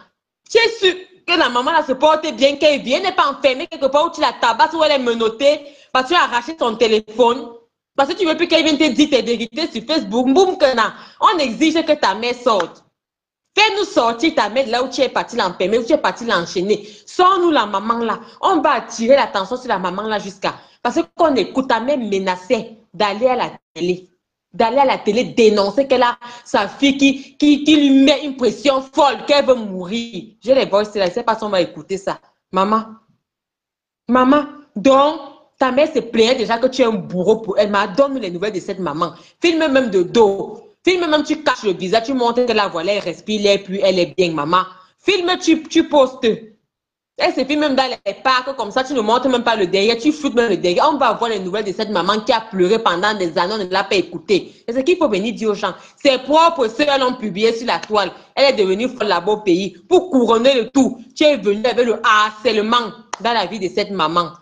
[SPEAKER 2] Tu es sûr que la maman là se porte bien, qu'elle vient, n'est pas enfermée quelque part où tu la tabasses, où elle est menottée, parce que tu as arraché son téléphone. Parce que tu veux plus qu'elle vienne te dire tes vérités sur Facebook. Boum, on exige que ta mère sorte. Fais-nous sortir ta mère là où tu es parti l'enfermer, où tu es parti l'enchaîner. Sors-nous la maman là. On va attirer l'attention sur la maman là jusqu'à. Parce qu'on écoute ta mère menacer d'aller à la télé. D'aller à la télé dénoncer qu'elle a sa fille qui lui met une pression folle, qu'elle veut mourir. J'ai les voix, je ne sais pas si on va écouter ça. Maman. Donc, ta mère se plaignait déjà que tu es un bourreau pour elle. Mais donne-nous les nouvelles de cette maman. Filme même de dos. Filme même, tu caches le visage, tu montres que la voilà, elle respire, elle est bien, maman. Filme, tu postes. Elle se filme même dans les parcs, comme ça, tu ne montres même pas le derrière, tu floutes même le derrière. On va voir les nouvelles de cette maman qui a pleuré pendant des années, on ne l'a pas écoutée. C'est ce qu'il faut venir dire aux gens. Ses propres sœurs l'ont publié sur la toile. Elle est devenue folle là-bas au pays. Pour couronner le tout, tu es venu avec le harcèlement dans la vie de cette maman.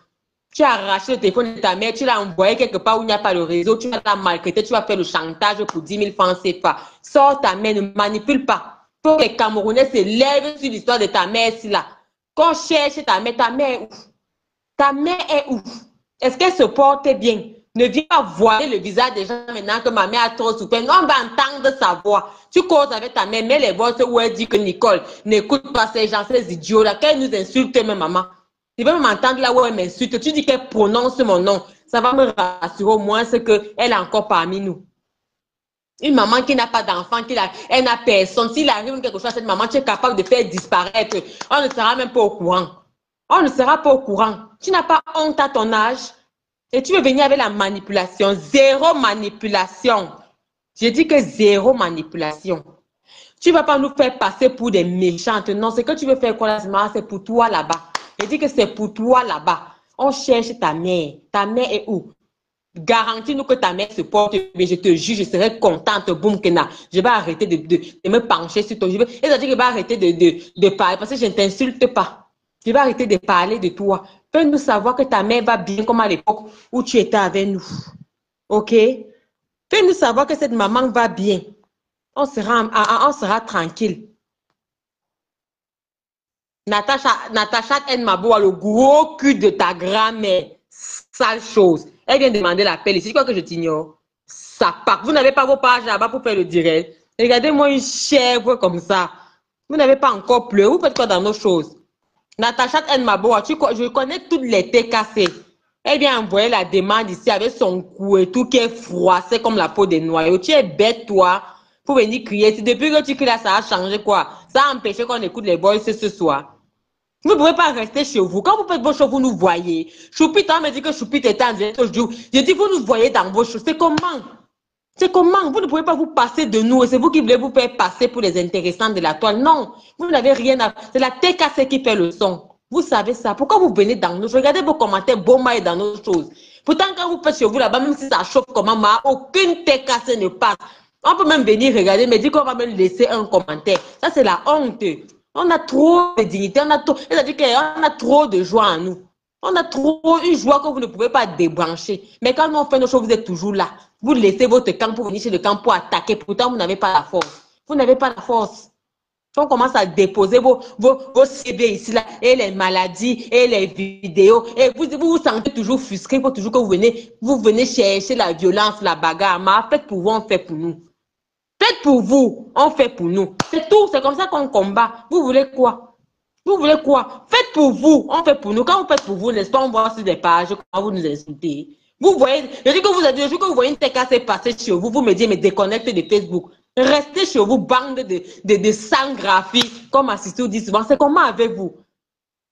[SPEAKER 2] Tu as arraché le téléphone de ta mère, tu l'as envoyé quelque part où il n'y a pas le réseau, tu vas la maltraiter, tu vas faire le chantage pour 10 000 francs CFA. Sors ta mère, ne manipule pas. Pour que les Camerounais se lèvent sur l'histoire de ta mère, si là. Qu'on cherche ta mère est où? Ta mère est où? Est-ce qu'elle se porte bien? Ne viens pas voiler le visage des gens maintenant que ma mère a trop souffert. Non, on va entendre sa voix. Tu causes avec ta mère, mais les voix où elle dit que Nicole, n'écoute pas ces gens, ces idiots-là, qu'elle nous insulte, même maman. Tu veux m'entendre là où elle m'insulte. Tu dis qu'elle prononce mon nom. Ça va me rassurer au moins, c'est qu'elle est encore parmi nous. Une maman qui n'a pas d'enfant, elle n'a personne. S'il arrive quelque chose à cette maman, tu es capable de faire disparaître. On ne sera même pas au courant. On ne sera pas au courant. Tu n'as pas honte à ton âge. Et tu veux venir avec la manipulation. Zéro manipulation. J'ai dit que zéro manipulation. Tu ne vas pas nous faire passer pour des méchantes. Non, ce que tu veux faire, c'est pour toi là-bas. J'ai dit que c'est pour toi là-bas. On cherche ta mère. Ta mère est où? Garantis-nous que ta mère se porte bien. Je te jure, je serai contente. Boum, Kena. Je vais arrêter de me pencher sur toi. Et ça dit que je vais arrêter de parler parce que je ne t'insulte pas. Je vais arrêter de parler de toi. Fais-nous savoir que ta mère va bien comme à l'époque où tu étais avec nous. OK? Fais-nous savoir que cette maman va bien. On sera tranquille. Natacha Nmabo a le gros cul de ta grand-mère. Sale chose. Elle vient demander l'appel ici. Quoi que je t'ignore? Ça part. Vous n'avez pas vos pages là-bas pour faire le direct. Regardez-moi une chèvre comme ça. Vous n'avez pas encore pleuré. Vous faites quoi dans nos choses? Natacha Nmabo, je connais toutes les TKC. Elle vient envoyer la demande ici avec son cou et tout qui est froissé comme la peau des noyaux. Tu es bête, toi, pour venir crier. Depuis que tu cries là, ça a changé quoi? Ça a empêché qu'on écoute les boys ce soir. Vous ne pouvez pas rester chez vous. Quand vous faites vos choses, vous nous voyez. Choupit, on me dit que Choupit est en direct aujourd'hui. Je dis, vous nous voyez dans vos choses. C'est comment? C'est comment? Vous ne pouvez pas vous passer de nous. Et c'est vous qui voulez vous faire passer pour les intéressants de la toile. Non, vous n'avez rien à... C'est la TKC qui fait le son. Vous savez ça. Pourquoi vous venez dans nos choses? Regardez vos commentaires, Boma est dans nos choses. Pourtant, quand vous faites chez vous là-bas, même si ça chauffe comment, aucune TKC ne passe. On peut même venir regarder, mais dire qu'on va me laisser un commentaire. Ça, c'est la honte. On a trop de dignité, c'est-à-dire qu'on a trop de joie en nous. On a trop une joie que vous ne pouvez pas débrancher. Mais quand nous on fait nos choses, vous êtes toujours là. Vous laissez votre camp pour venir chez le camp pour attaquer. Pourtant, vous n'avez pas la force. Vous n'avez pas la force. On commence à déposer vos CV ici, là, et les maladies, et les vidéos. Et vous vous sentez toujours frustré. Il faut toujours que vous venez chercher la violence, la bagarre. Mais faites pour vous, on fait pour nous. Faites pour vous, on fait pour nous. C'est tout, c'est comme ça qu'on combat. Vous voulez quoi? Vous voulez quoi? Faites pour vous, on fait pour nous. Quand vous faites pour vous, n'est-ce pas, on voit sur des pages, comment vous nous insultez. Vous voyez, je dis que vous avez dit, que vous voyez une TKC passer chez vous, vous me dites, mais déconnectez de Facebook. Restez chez vous, bande de sans-graphies, comme Assistou dit souvent. C'est comment avec vous?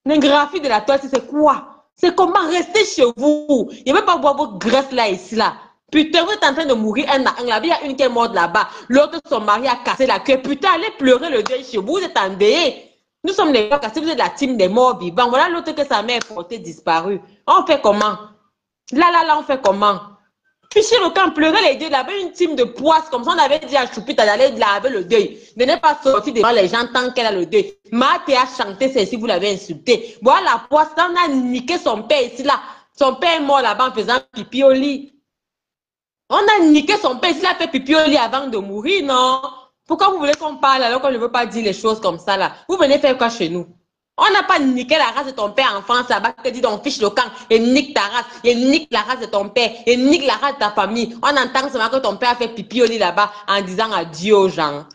[SPEAKER 2] Les graphies de la toile, c'est quoi? C'est comment? Restez chez vous. Il ne veut pas voir votre graisse là, ici, là. Putain, vous êtes en train de mourir un à un. Il y a une qui est morte là-bas. L'autre, son mari a cassé la queue. Putain, allez pleurer le deuil chez vous. Vous êtes en deuil. Nous sommes les gars cassés. Vous êtes la team des morts vivants. Voilà l'autre que sa mère est portée disparue. On fait comment? Là, on fait comment? Fichez le camp, pleurer les deuils. Là-bas, une team de poisses. Comme ça, on avait dit à Choupita d'aller laver le deuil. De ne pas sortir devant les gens tant qu'elle a le deuil. Marthe a chanté, c'est si vous l'avez insulté. Voilà la poisse. On a niqué son père ici, là. Son père est mort là-bas en faisant pipi au lit. On a niqué son père, il a fait pipi au lit avant de mourir, non? Pourquoi vous voulez qu'on parle alors qu'on ne veut pas dire les choses comme ça, là? Vous venez faire quoi chez nous? On n'a pas niqué la race de ton père en France, là-bas, que dit donc fiche le camp, et nique ta race, et nique la race de ton père, et nique la race de ta famille. On entend seulement que ton père a fait pipi au lit là-bas en disant adieu aux gens.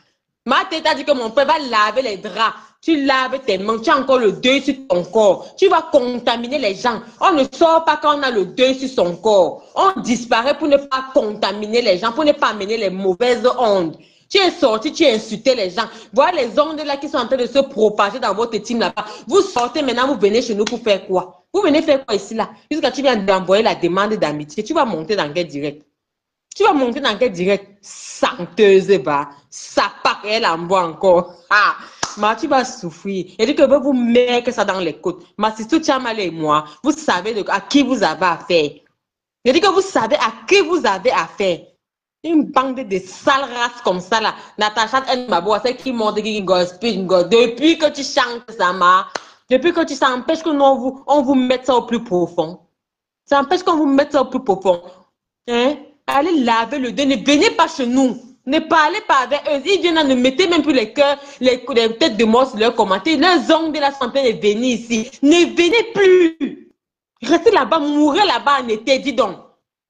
[SPEAKER 2] Ma tête a dit que mon père va laver les draps. Tu laves tes mains, tu as encore le deuil sur ton corps. Tu vas contaminer les gens. On ne sort pas quand on a le deuil sur son corps. On disparaît pour ne pas contaminer les gens, pour ne pas amener les mauvaises ondes. Tu es sorti, tu as insulté les gens. Voilà les ondes là qui sont en train de se propager dans votre team là-bas. Vous sortez maintenant, vous venez chez nous pour faire quoi? Vous venez faire quoi ici là? Jusqu'à tu viens d'envoyer la demande d'amitié. Tu vas monter dans quel direct? Tu vas monter dans quel direct? Santeuse, bah. Ça part, elle envoie encore. Ah! Mais tu vas souffrir. Et dit que vous mettez ça dans les côtes. Mais si tout Tchamalé et moi, vous savez à qui vous avez affaire. Je dis que vous savez à qui vous avez affaire. Une bande de sales races comme ça là. Natacha Nmabo, c'est qui monte qui gospel. Depuis que tu chantes ça, depuis que tu s'empêches que nous, on vous mette ça au plus profond. Ça empêche qu'on vous mette ça au plus profond. Hein? Allez laver le dos. Ne venez pas chez nous. Ne parlez pas avec eux. Ils viennent à ne mettre même plus les cœurs, les têtes de mort sur leurs commentaires. Leurs ongles de la santé ne venez ici. Ne venez plus. Restez là-bas, mourrez là-bas en été, dis donc.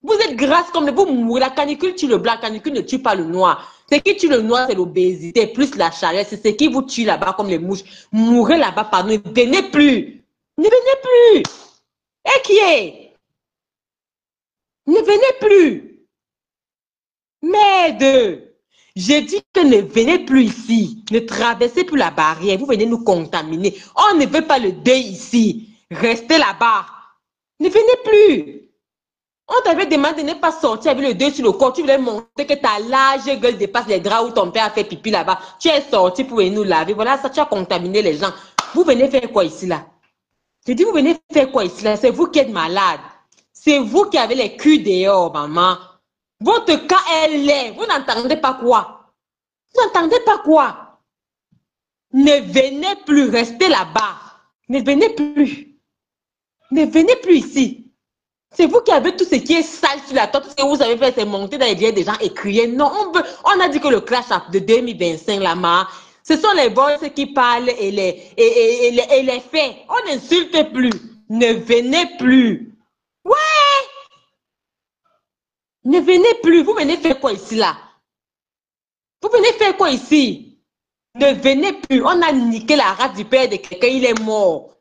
[SPEAKER 2] Vous êtes grasse comme vous mourrez. La canicule tue le blanc, la canicule ne tue pas le noir. Ce qui tue le noir, c'est l'obésité, plus la chaleur. C'est ce qui vous tue là-bas comme les mouches. Mourrez là-bas par nous. Ne venez plus. Ne venez plus. Et qui est? Ne venez plus. Merde. J'ai dit que ne venez plus ici. Ne traversez plus la barrière. Vous venez nous contaminer. On ne veut pas le deuil ici. Restez là-bas. Ne venez plus. On t'avait demandé de ne pas sortir avec le deuil sur le corps. Tu voulais montrer que ta large gueule dépasse les draps où ton père a fait pipi là-bas. Tu es sorti pour venir nous laver. Voilà, ça, tu as contaminé les gens. Vous venez faire quoi ici là? Je dis, vous venez faire quoi ici là? C'est vous qui êtes malade. C'est vous qui avez les culs dehors, maman. Votre cas est laid. Vous n'entendez pas quoi? Vous n'entendez pas quoi? Ne venez plus, restez là-bas. Ne venez plus. Ne venez plus ici. C'est vous qui avez tout ce qui est sale sur la tête. Tout ce que vous avez fait, c'est monter dans les biens des gens et crier. Non, on a dit que le clash de 2025, là, ce sont les boys qui parlent et les faits. On n'insulte plus. Ne venez plus. Ouais. Ne venez plus. Vous venez faire quoi ici, là? Vous venez faire quoi ici? Ne venez plus. On a niqué la race du père de quelqu'un, il est mort.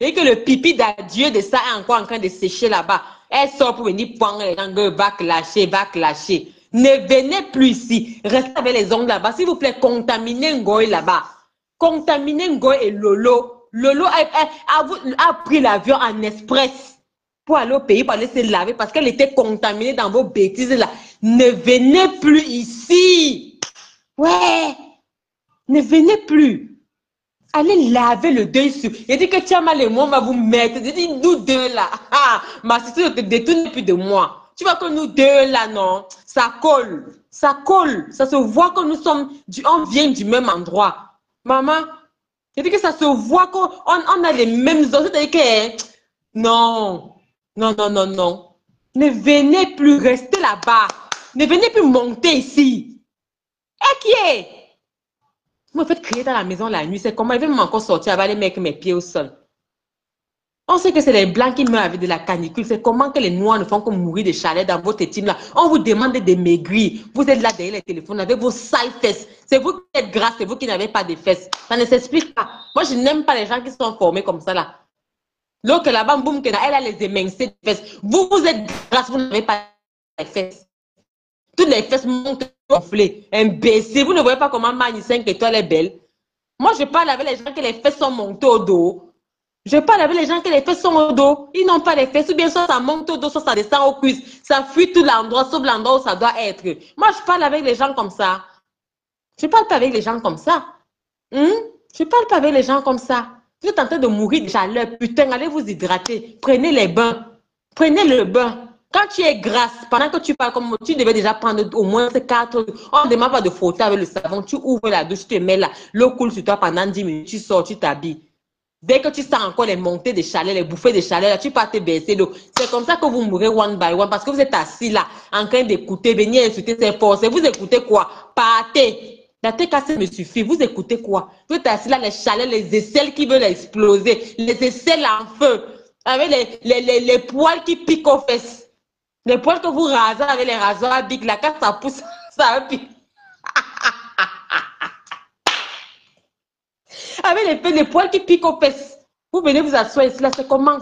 [SPEAKER 2] Et que le pipi d'adieu de ça est encore en train de sécher là-bas. Elle sort pour venir prendre les gens, va clasher, va clasher. Ne venez plus ici. Restez avec les ongles là-bas. S'il vous plaît, contaminez Ngoy là-bas. Contaminez Ngoy et Lolo. Lolo a pris l'avion en express pour aller au pays, pour aller se laver parce qu'elle était contaminée dans vos bêtises là. Ne venez plus ici. Ouais. Ne venez plus. Allez laver le deuil sur. Il dit que tu as mal et moi, on va vous mettre. Il dit, nous deux là. Ah, ma sister ne te détourne plus de moi. Tu vois que nous deux là, non? Ça colle. Ça colle. Ça se voit que nous sommes, on vient du même endroit. Maman, il dit que ça se voit qu'on a les mêmes os. C'est-à-dire que, non. Non, non, non, non. Ne venez plus, restez là-bas. Ne venez plus monter ici. Et qui est? Vous me faites crier dans la maison la nuit, c'est comment? Il veut encore sortir, aller mettre mes pieds au sol. On sait que c'est les blancs qui meurent avec de la canicule. C'est comment que les noirs ne font que mourir de chaleur dans votre team là. On vous demande de maigrir. Vous êtes là derrière les téléphones avec vos sales fesses. C'est vous qui êtes grasse, c'est vous qui n'avez pas de fesses. Ça ne s'explique pas. Moi, je n'aime pas les gens qui sont formés comme ça là. L'autre là-bas, boum, elle a les émincés de fesses. Vous êtes grasse, vous n'avez pas de fesses. Toutes les fesses montent gonflées. Imbécile. Vous ne voyez pas comment Mani 5 étoiles est belle. Moi, je parle avec les gens que les fesses sont montées au dos. Je parle avec les gens que les fesses sont au dos. Ils n'ont pas les fesses. Ou bien soit ça monte au dos, soit ça descend aux cuisses. Ça fuit tout l'endroit, sauf l'endroit où ça doit être. Moi, je parle avec les gens comme ça. Je ne parle pas avec les gens comme ça. Je ne parle pas avec les gens comme ça. Vous êtes en train de mourir de chaleur. Putain, allez vous hydrater. Prenez les bains. Prenez le bain. Quand tu es grasse, pendant que tu parles comme tu devais déjà prendre au moins 4. On ne demande pas de frotter avec le savon. Tu ouvres la douche, tu te mets là. L'eau coule sur toi pendant 10 minutes. Tu sors, tu t'habilles. Dès que tu sens encore les montées de chaleur, les bouffées de chaleur, là, tu pars te baisser l'eau. C'est comme ça que vous mourrez one by one parce que vous êtes assis là, en train d'écouter, venir insulter ses forces. Vous écoutez quoi? Partez. La tête cassée me suffit. Vous écoutez quoi? Vous êtes assis là, les chaleurs, les aisselles qui veulent exploser, les aisselles en feu, avec les poils qui piquent aux fesses. Les poils que vous rasez avec les rasoirs à bic, là, quand ça pousse, ça pique. Avec les poils qui piquent aux fesses. Vous venez vous asseoir ici, là, c'est comment?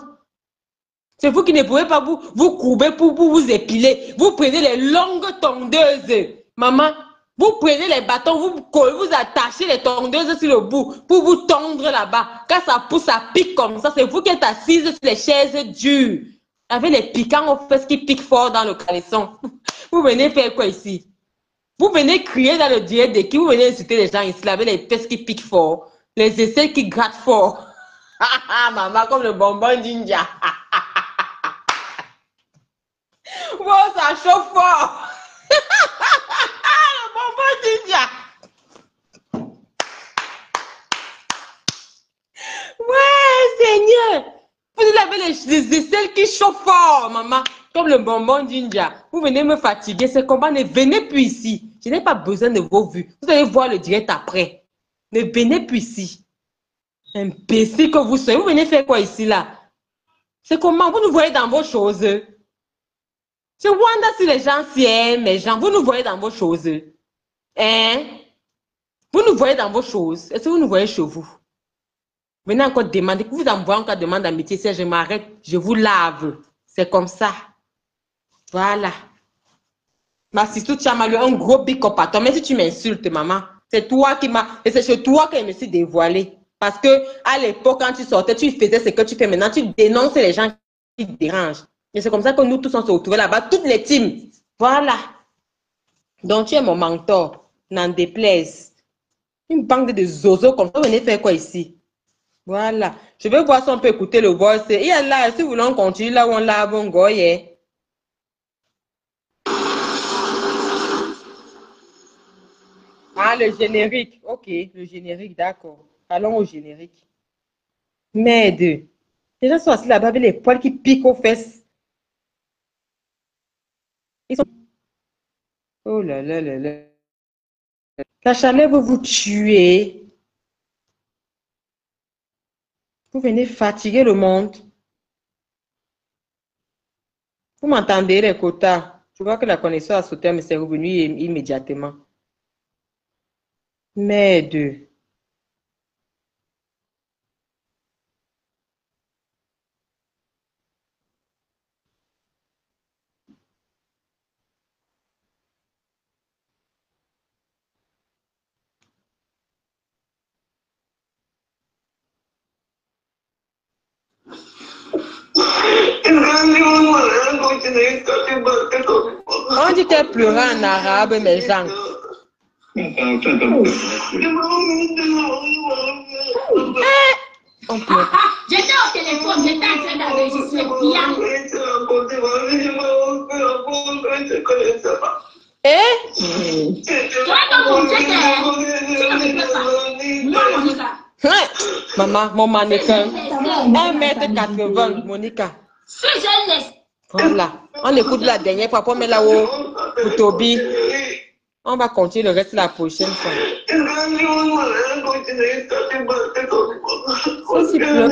[SPEAKER 2] C'est vous qui ne pouvez pas vous courber pour vous épiler. Vous prenez les longues tondeuses. Maman, vous prenez les bâtons, vous attachez les tondeuses sur le bout pour vous tondre là-bas. Quand ça pousse, ça pique comme ça. C'est vous qui êtes assise sur les chaises dures. Avec les piquants aux fesses qui piquent fort dans le caleçon. Vous venez faire quoi ici? Vous venez crier dans le direct de qui? Vous venez inciter les gens ici, là, avec les fesses qui piquent fort. Les aisselles qui grattent fort. Maman, comme le bonbon ninja. Wow, ça chauffe fort. Le bonbon ninja. Ouais, Seigneur. Vous avez les aisselles qui chauffent fort, maman. Comme le bonbon ninja. Vous venez me fatiguer. C'est comment? Ne venez plus ici. Je n'ai pas besoin de vos vues. Vous allez voir le direct après. Ne venez plus ici. Imbécile que vous soyez. Vous venez faire quoi ici, là? C'est comment? Vous nous voyez dans vos choses. Je wonder si les gens s'aiment, les gens. Vous nous voyez dans vos choses. Hein? Vous nous voyez dans vos choses. Est-ce que vous nous voyez chez vous? Venez encore demander. Vous envoyez encore demande d'amitié. Si je m'arrête, je vous lave. C'est comme ça. Voilà. Ma sister, tu as mal un gros big up à toi. Mais si tu m'insultes, maman, c'est toi qui m'as. Et c'est chez toi que je me suis dévoilée. Parce que à l'époque, quand tu sortais, tu faisais ce que tu fais maintenant. Tu dénonces les gens qui te dérangent. Et c'est comme ça que nous tous on se retrouvés là-bas, toutes les teams. Voilà. Donc tu es mon mentor. N'en déplaise. Une bande de zozos comme ça, vous venez faire quoi ici? Voilà. Je vais voir si on peut écouter le voice. Il y a là, si vous voulez, on continue là où on l'a, on goye. Ah, le générique. Ok, le générique, d'accord. Allons au générique. Merde. Les gens sont assis là-bas avec les poils qui piquent aux fesses. Ils sont... Oh là là là là. La chaleur veut vous tuer. Vous venez fatiguer le monde. Vous m'entendez, les quotas? Je vois que la connexion a sauté, mais c'est revenu immédiatement. Merde. On dit qu'elle pleurait en arabe, mes gens. On pleure.
[SPEAKER 5] J'étais au téléphone, j'étais en train d'enregistrer bien. Tu vois comme
[SPEAKER 2] Maman, mon mannequin. 1m80, Monica.
[SPEAKER 5] Si je laisse.
[SPEAKER 2] Voilà. On écoute la dernière fois. On met là-haut pour Toby. On va continuer le reste la prochaine fois. Aussi pleure.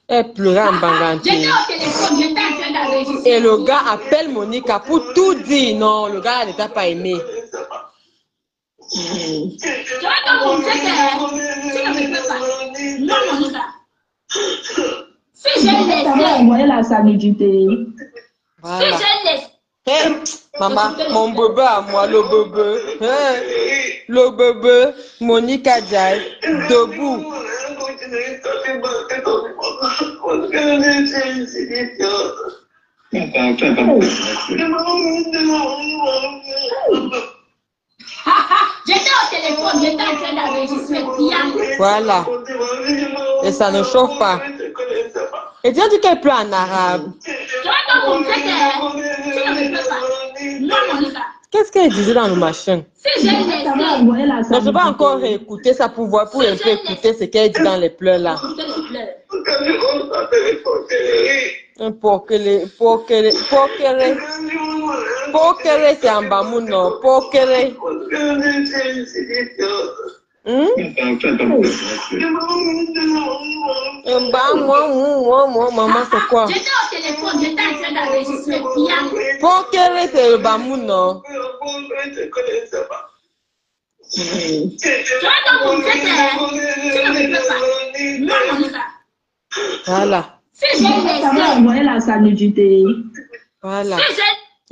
[SPEAKER 2] Elle pleurait en banganté.
[SPEAKER 5] J'étais au téléphone, j'étais en train d'enregistrer.
[SPEAKER 2] Et le gars appelle Monica pour tout dire. Non, le gars ne t'a pas aimé.
[SPEAKER 5] Tu vois comme si je ne peux pas. Non, Monica. Si je laisse.
[SPEAKER 4] Envoyer la samedité.
[SPEAKER 2] Voilà.
[SPEAKER 5] Si je laisse.
[SPEAKER 2] Hey, maman, mon bébé à moi, le bébé. Hey, le bébé, Monica Jai, debout.
[SPEAKER 5] J'étais au téléphone, j'étais en train d'enregistrer bien.
[SPEAKER 2] Voilà. Et ça ne chauffe pas. Et tu as dit qu'elle pleure en arabe.
[SPEAKER 5] Tu vois comme si je ne peux pas. Non, Monica.
[SPEAKER 2] Qu'est-ce qu'elle disait dans le machin?
[SPEAKER 5] Si je laisse.
[SPEAKER 2] Je ne vais pas encore écouter ça pour voir, pour un peu écouter ce qu'elle dit dans les pleurs là. Pokere, c'est en bamou, non? Pokere. Maman, c'est quoi?
[SPEAKER 5] J'étais au téléphone, j'étais en train d'enregistrer bien.
[SPEAKER 2] Pokere, c'est le bamou, non?
[SPEAKER 5] Tu vois comme si je ne peux pas. Non, Monica.
[SPEAKER 2] Voilà.
[SPEAKER 5] Si je laisse.
[SPEAKER 4] Envoyer la samedité.
[SPEAKER 2] Voilà.
[SPEAKER 5] Si je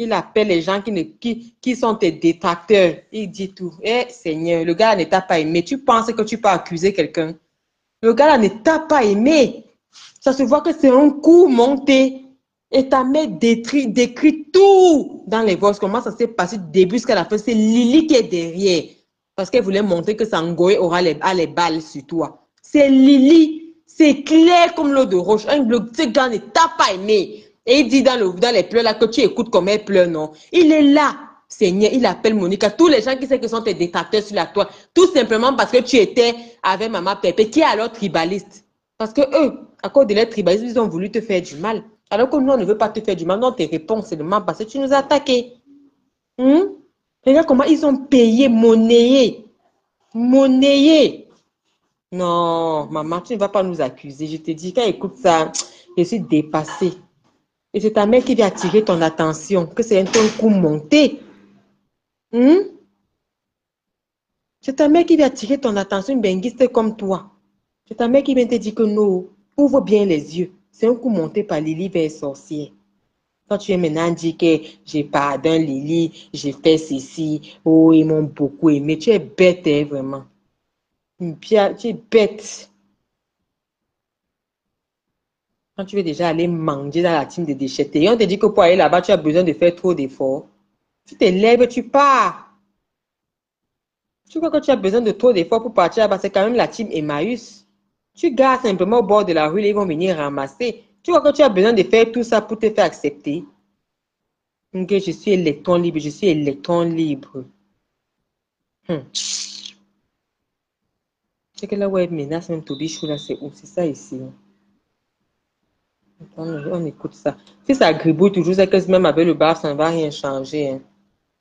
[SPEAKER 2] Il appelle les gens qui sont tes détracteurs. Il dit tout. Eh, Seigneur, le gars ne t'a pas aimé. Tu penses que tu peux accuser quelqu'un? Le gars là ne t'a pas aimé. Ça se voit que c'est un coup monté. Et ta mère décrit tout dans les voix. Comment ça s'est passé du début jusqu'à la fin. C'est Lily qui est derrière. Parce qu'elle voulait montrer que Sangoé aura les balles sur toi. C'est Lily. C'est clair comme l'eau de roche. Ce gars ne t'a pas aimé. Et il dit dans les pleurs là que tu écoutes comme elle pleure, non? Il est là, Seigneur, il appelle Monica. Tous les gens qui savent que sont tes détracteurs sur la toile, tout simplement parce que tu étais avec Maman Pépé, qui est alors tribaliste. Parce que eux, à cause de leur tribalisme, ils ont voulu te faire du mal. Alors que nous, on ne veut pas te faire du mal. Non, tes réponses, c'est seulement parce que tu nous as attaqués. Regarde comment ils ont payé, monnayé. Non, maman, tu ne vas pas nous accuser. Je te dis, quand écoute ça, je suis dépassée. Et c'est ta mère qui vient attirer ton attention, que c'est un coup monté. C'est ta mère qui vient attirer ton attention, une benguiste comme toi. C'est ta mère qui vient te dire que non, ouvre bien les yeux. C'est un coup monté par Lily vers sorcière. Quand tu es maintenant dit que j'ai pardonné Lily, j'ai fait ceci, oh, ils m'ont beaucoup aimé. Tu es bête, hein, vraiment. Pierre, tu es bête. Quand tu veux déjà aller manger dans la team de déchetterie, on te dit que pour aller là-bas, tu as besoin de faire trop d'efforts. Tu te lèves, tu pars. Tu crois que tu as besoin de trop d'efforts pour partir là-bas, c'est quand même la team Emmaüs. Tu gares simplement au bord de la rue, ils vont venir ramasser. Tu crois que tu as besoin de faire tout ça pour te faire accepter? Ok, je suis électron libre, je suis électron libre. C'est que là où elle menace même Tobichou, là, c'est où? C'est ça ici. On écoute ça. Si ça gribouille toujours, c'est que même avec le bar, ça ne va rien changer. Hein.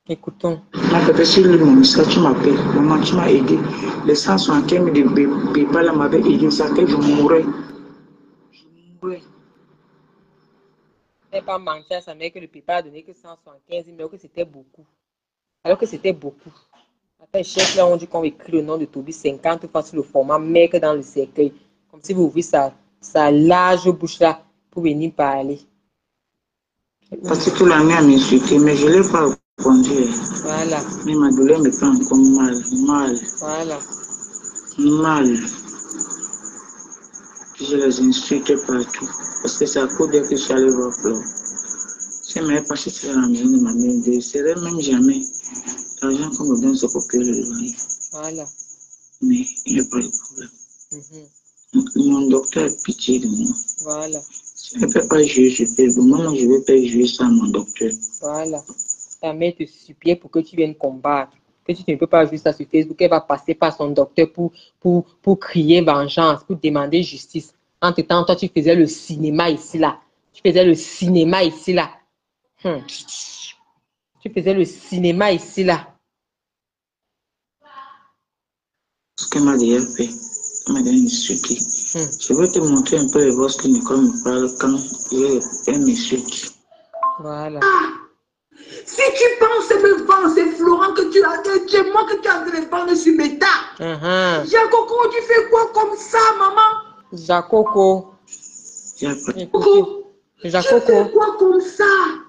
[SPEAKER 2] Écoutons.
[SPEAKER 4] Ma papa, si le ministre, tu m'appelles. Maman, tu m'as aidé. Les 175 000 de PayPal là m'avaient aidé. Ça fait que je mourrais.
[SPEAKER 2] Elle n'a pas menti à sa mère que le PayPal a donné que 175 000, mais que c'était beaucoup. Alors que c'était beaucoup. Après, chef, là, on dit qu'on écrit le nom de Toby 50 fois sur le format mec dans le cercueil. Comme si vous ouvrez sa large bouche là pour venir parler.
[SPEAKER 4] Parce que tout l'année à m'insulter, mais je ne l'ai pas répondu.
[SPEAKER 2] Voilà.
[SPEAKER 4] Mais ma douleur me fait encore mal.
[SPEAKER 2] Voilà.
[SPEAKER 4] Mal. Je les insulte partout. Parce que c'est à cause d'elle que je suis allé voir Flore. Si elle m'avait pas cherché dans la maison de ma mère, je ne serais même jamais. L'argent qu'on me donne, c'est pour payer le loyer.
[SPEAKER 2] Voilà.
[SPEAKER 4] Mais il n'y a pas de problème. Mon docteur a pitié de moi.
[SPEAKER 2] Voilà.
[SPEAKER 4] Si elle ne peut pas jouer, je peux. Moi, je ne vais pas jouer ça à mon docteur.
[SPEAKER 2] Voilà. Ta mère te suppliait pour que tu viennes combattre. Que tu ne peux pas jouer ça sur Facebook. Elle va passer par son docteur pour crier vengeance, pour demander justice. Entre-temps, toi, tu faisais le cinéma ici, là. Tu faisais le cinéma ici, là. Tu faisais le cinéma ici, là.
[SPEAKER 4] Ce qu'elle m'a déjà fait, elle m'a donné une supplie. Je vais te montrer un peu les voix que Nicole me parle quand elle m'insulte.
[SPEAKER 2] Voilà.
[SPEAKER 5] Si tu penses me vendre, c'est Florent que tu as, c'est moi que tu as de vendre sur mes tas. Jacoco, tu fais quoi comme ça, maman?
[SPEAKER 2] Jacoco.
[SPEAKER 5] Jacoco. Tu fais quoi comme ça?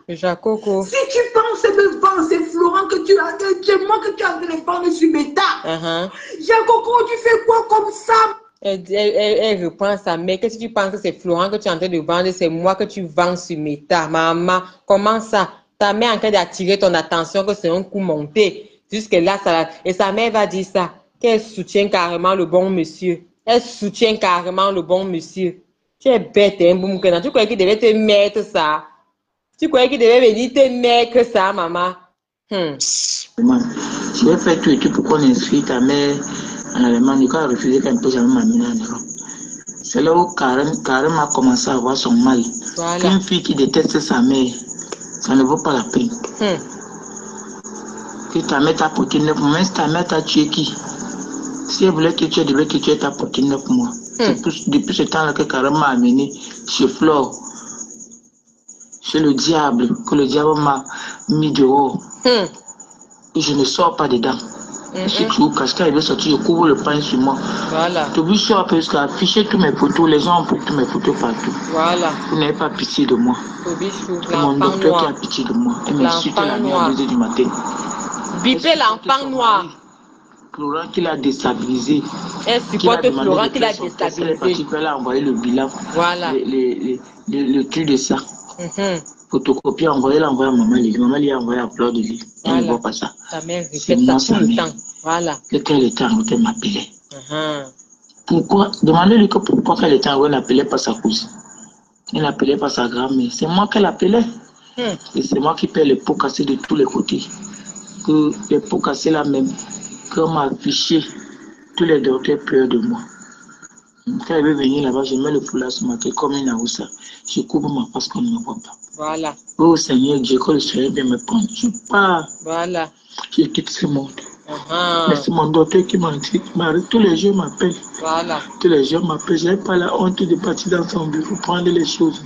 [SPEAKER 2] Jacoco.
[SPEAKER 5] Si tu penses me vendre, c'est Florent que tu as, c'est moi que tu as de vendre sur mes tas. Jacoco, tu fais quoi comme ça?
[SPEAKER 2] Elle reprend à sa mère. Qu'est-ce que tu penses que c'est Florent que tu es en train de vendre? C'est moi que tu vends sur Meta. Maman, comment ça? Ta mère est en train d'attirer ton attention que c'est un coup monté. Jusque-là, ça... Et sa mère va dire ça. Qu'elle soutient carrément le bon monsieur. Elle soutient carrément le bon monsieur. Tu es bête, hein, Boumkena. Tu croyais qu'il devait te mettre ça? Tu croyais qu'il devait venir te mettre ça, maman?
[SPEAKER 4] Maman, je vais faire tout et tout pour qu'on inscrit ta mère en Allemagne. Quand elle a refusé qu'elle ne peut jamais m'amener en Europe. C'est là où Karen a commencé à avoir son mal.
[SPEAKER 2] Voilà.
[SPEAKER 4] Une fille qui déteste sa mère, ça ne vaut pas la peine. Que ta mère t'a porté 9 mois, même si ta mère t'a tué qui? Si elle voulait que tu devais que tu t'a porté 9 mois. C'est depuis ce temps-là que Karen m'a amené chez Flore, chez le diable, que le diable m'a mis dehors. Et je ne sors pas dedans. Je suis toujours caché. Quand il veut sortir, je couvre le pain sur moi.
[SPEAKER 2] Voilà.
[SPEAKER 4] Tu sors parce qu'à afficher tous mes photos, les gens ont pris tous mes photos partout.
[SPEAKER 2] Voilà.
[SPEAKER 4] Vous n'avez pas pitié de moi. C'est mon docteur qui a pitié de moi. Elle m'insulte la nuit à 2h du matin.
[SPEAKER 2] Bipé l'enfant noir.
[SPEAKER 4] Florent qui l'a déstabilisé.
[SPEAKER 2] Elle supporte Florent qui l'a déstabilisé.
[SPEAKER 4] Elle a envoyé le bilan.
[SPEAKER 2] Voilà.
[SPEAKER 4] Le truc de ça. Photocopie, envoyé à maman Lily. Maman Lily a envoyé à Fleur de Lille. Elle ne voit pas ça.
[SPEAKER 2] Ta mère répète ça tout le temps. Voilà.
[SPEAKER 4] Qu'elle était en train de m'appeler. Pourquoi? Demandez-lui pourquoi qu'elle était en train d'appeler pas sa cousine. Elle n'appelait pas sa grand-mère. C'est moi qu'elle appelait. Et c'est moi qui paie les pots cassés de tous les côtés. Que les pots cassés là même, qu'on m'a affiché, tous les docteurs peur de moi. Quand elle veut venir là-bas, je mets le foulard sur ma tête comme une aoussa. Je couvre ma face qu'on ne me voit pas.
[SPEAKER 2] Voilà.
[SPEAKER 4] Oh Seigneur Dieu, que le Seigneur vienne me prendre. Je pars.
[SPEAKER 2] Voilà.
[SPEAKER 4] Je quitte ce monde. Mais c'est mon docteur qui m'a dit, tous les jours m'appellent.
[SPEAKER 2] Voilà.
[SPEAKER 4] Tous les jours m'appellent. Je n'ai pas la honte de partir dans son bureau prendre les choses.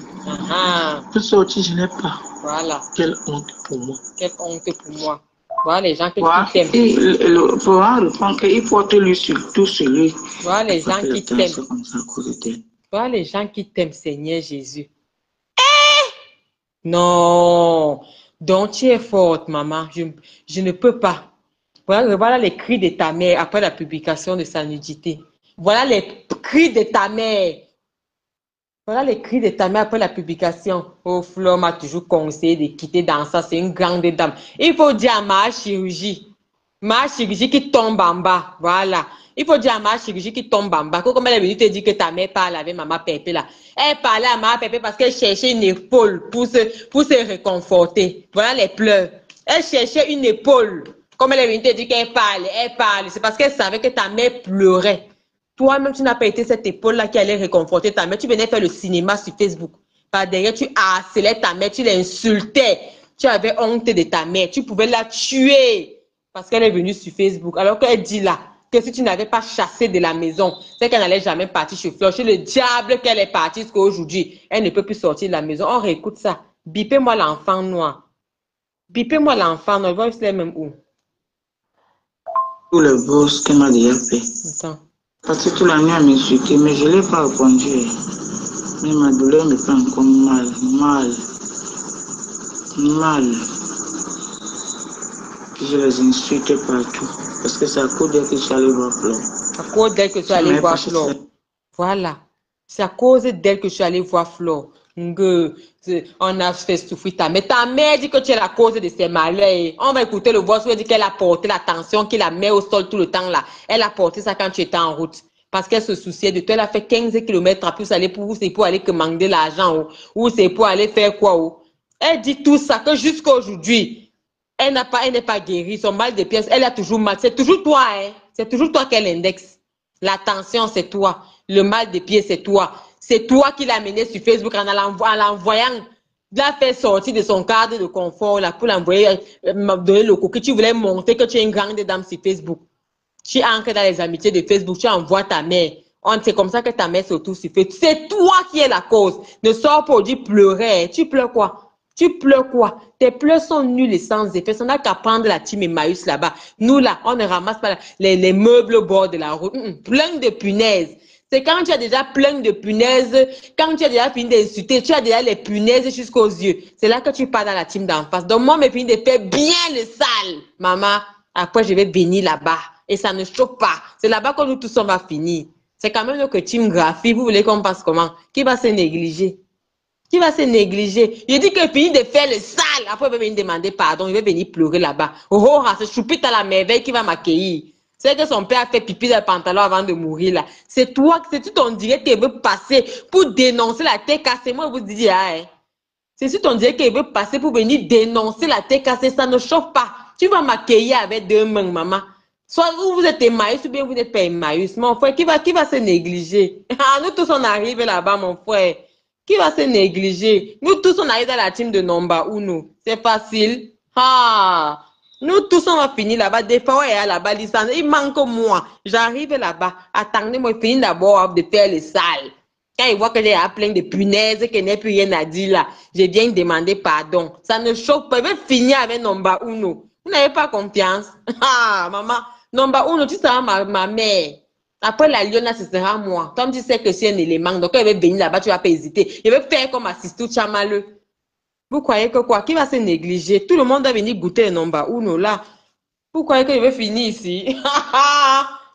[SPEAKER 4] De sortir, je n'ai pas.
[SPEAKER 2] Voilà.
[SPEAKER 4] Quelle honte pour moi.
[SPEAKER 2] Quelle honte pour moi. Voilà les gens qui t'aiment.
[SPEAKER 4] Pour reprendre, il faut te lui surtout sur lui.
[SPEAKER 2] Voilà les gens qui t'aiment. Voilà les gens qui t'aiment, Seigneur Jésus. Non. Donc tu es forte, maman. Je ne peux pas. Voilà les cris de ta mère après la publication de sa nudité. Voilà les cris de ta mère. Voilà les cris de ta mère après la publication. Oh, Flo m'a toujours conseillé de quitter dans ça. C'est une grande dame. Il faut dire à ma chirurgie. Ma chirurgie qui tombe en bas. Voilà. Il faut dire à ma chirurgie qui tombe en bas. Comme elle est venue te dire que ta mère parle avec maman Pépé là. Elle parlait à maman Pépé parce qu'elle cherchait une épaule pour se réconforter. Voilà les pleurs. Elle cherchait une épaule. Comme elle est venue te dire qu'elle parle. Elle parle. C'est parce qu'elle savait que ta mère pleurait. Toi-même, tu n'as pas été cette épaule-là qui allait réconforter ta mère. Tu venais faire le cinéma sur Facebook. Par derrière, tu harcelais ta mère, tu l'insultais. Tu avais honte de ta mère. Tu pouvais la tuer parce qu'elle est venue sur Facebook. Alors qu'elle dit là que si tu n'avais pas chassé de la maison, c'est qu'elle n'allait jamais partir chez Fleur. C'est le diable qu'elle est partie jusqu'à aujourd'hui. Elle ne peut plus sortir de la maison. On réécoute ça. Bipez-moi l'enfant noir. Bipez-moi l'enfant noir. Vous voyez même où?
[SPEAKER 4] Tous les boss qu'elle m'a déjà fait.
[SPEAKER 2] Attends.
[SPEAKER 4] Parce que toute la nuit, elle m'insultait, mais je ne l'ai pas répondu. Mais ma douleur me fait encore mal. Puis je les insulte partout. Parce que c'est à cause d'elle que je suis allé voir Flo.
[SPEAKER 2] À cause d'elle que je suis allé voir Flo. Voilà. C'est à cause d'elle que je suis allé voir Flo. On a fait souffrir ta mère. Ta mère dit que tu es la cause de ces malheurs. On va écouter le voix. Elle dit qu'elle a porté la tension, qu'il la met au sol tout le temps là. Elle a porté ça quand tu étais en route. Parce qu'elle se souciait de toi. Elle a fait 15 km à plus aller pour aller commander l'argent. Ou c'est pour aller faire quoi. Elle dit tout ça que jusqu'à aujourd'hui, elle n'est pas guérie. Son mal de pièces, elle a toujours mal. C'est toujours toi. C'est toujours toi qu'elle indexe. La tension, c'est toi. Le mal de pied, c'est toi. C'est toi qui l'as mené sur Facebook en l'envoyant, l'a fait sortir de son cadre de confort là, pour l'envoyer, donner le coup que tu voulais montrer que tu es une grande dame sur Facebook. Tu entres dans les amitiés de Facebook, tu envoies ta mère. C'est comme ça que ta mère se retrouve sur Facebook. C'est toi qui es la cause. Ne sors pas aujourd'hui pleurer. Tu pleures quoi? Tu pleures quoi? Tes pleurs sont nuls et sans effet. On n'a qu'à prendre la team Emmaüs là-bas. Nous là, on ne ramasse pas les meubles au bord de la route. Plein de punaises. C'est quand tu as déjà plein de punaises, quand tu as déjà fini d'insulter, tu as déjà les punaises jusqu'aux yeux. C'est là que tu pars dans la team d'en face. Donc moi, je finis de faire bien le sale, maman. Après, je vais venir là-bas. Et ça ne choque pas. C'est là-bas que nous tous on va finir. C'est quand même notre team graphie. Vous voulez qu'on passe comment? Qui va se négliger? Qui va se négliger? Je dis que je finis de faire le sale. Après, je vais venir demander pardon. Je vais venir pleurer là-bas. Oh, c'est choupite à la merveille qui va m'accueillir. C'est que son père a fait pipi dans le pantalon avant de mourir là. C'est toi, c'est tout ton direct qui veut passer pour dénoncer la tête cassée. Moi, je vous dis, c'est tout ton direct qui veut passer pour venir dénoncer la tête cassée. Ça ne chauffe pas. Tu vas m'accueillir avec 2 mains, maman. Soit vous êtes Emmaüs ou bien vous n'êtes pas Emmaüs. Mon frère, qui va se négliger? Nous tous, on arrive là-bas, mon frère. Qui va se négliger? Nous tous, on arrive dans la team de Nomba Uno. C'est facile. Nous tous, on va finir là-bas. Des fois, ouais, là-bas, il manque moi. J'arrive là-bas. Attendez-moi, je finis d'abord de faire le sale. Quand il voit que j'ai plein de punaises, qu'il n'y a plus rien à dire là, je viens demander pardon. Ça ne choque pas. Je vais finir avec Nomba Uno. Vous n'avez pas confiance? Maman, Nomba Uno, tu seras ma mère. Après la Liona, ce sera moi. Comme tu sais que c'est un élément, donc elle va venir là-bas, tu vas pas hésiter. Je vais faire comme assistant chamaleux. Vous croyez que quoi? Qui va se négliger? Tout le monde va venir goûter un Nomba Uno là. Vous croyez que je vais finir ici?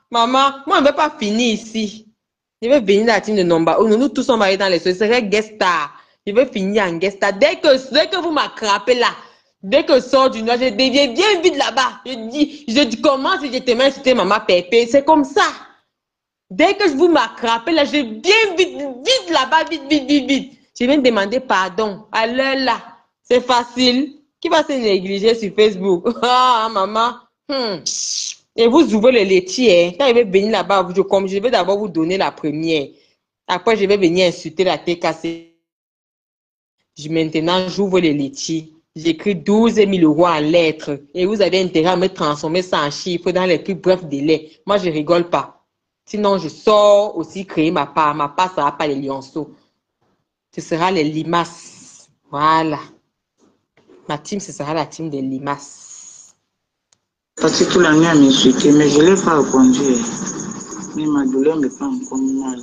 [SPEAKER 2] Maman, moi je ne vais pas finir ici. Je vais venir dans la team de Nomba Uno. Nous tous on va aller dans les soirées. Ce serait guest star. Je vais finir en guest star. Dès que vous m'attrapez là, dès que je sors du noir, je deviens bien vite là-bas. Je dis comment si je te mets sur maman Pépé? C'est comme ça. Dès que vous m'attrapez là, je viens vite là-bas, vite. Je viens demander pardon. À l'heure là, c'est facile. Qui va se négliger sur Facebook? Maman. Et vous ouvrez le laitier. Quand je vais venir là-bas, je vais d'abord vous donner la première. Après, je vais venir insulter la tête cassée. Maintenant, j'ouvre le laitier. j'écris 12 000 € en lettres et vous avez intérêt à me transformer ça en chiffres dans les plus brefs délais. Moi, je rigole pas. Sinon, je sors aussi créer ma part. Ma part, ça ne sera pas les lionceaux. Ce sera les limaces. Voilà. Ma team, ce sera la team des limaces.
[SPEAKER 4] Parce que toute la nuit, elle m'insultait, mais je ne l'ai pas répondu. Mais ma douleur me fait encore mal.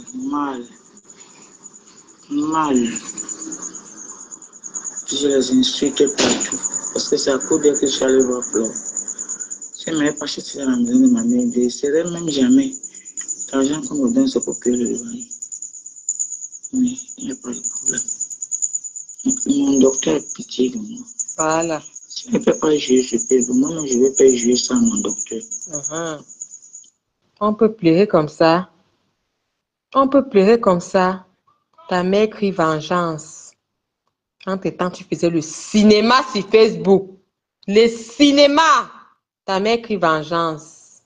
[SPEAKER 4] Je les insulte partout. Parce que c'est à cause d'elle que je suis allé voir Flore. Si elle ne m'avait pas acheté dans la maison de ma mère, je ne serais même jamais. L'argent qu'on me donne, c'est pour payer le loyer. Mais il n'y a pas de problème. Mon docteur a pitié de moi.
[SPEAKER 2] Voilà.
[SPEAKER 4] Si je ne peux pas jouer, je peux. Moi, non, je ne vais pas jouer sans mon docteur.
[SPEAKER 2] On peut pleurer comme ça. On peut pleurer comme ça. Ta mère crie vengeance. Entre-temps, tu faisais le cinéma sur Facebook. Le cinéma. Ta mère crie vengeance.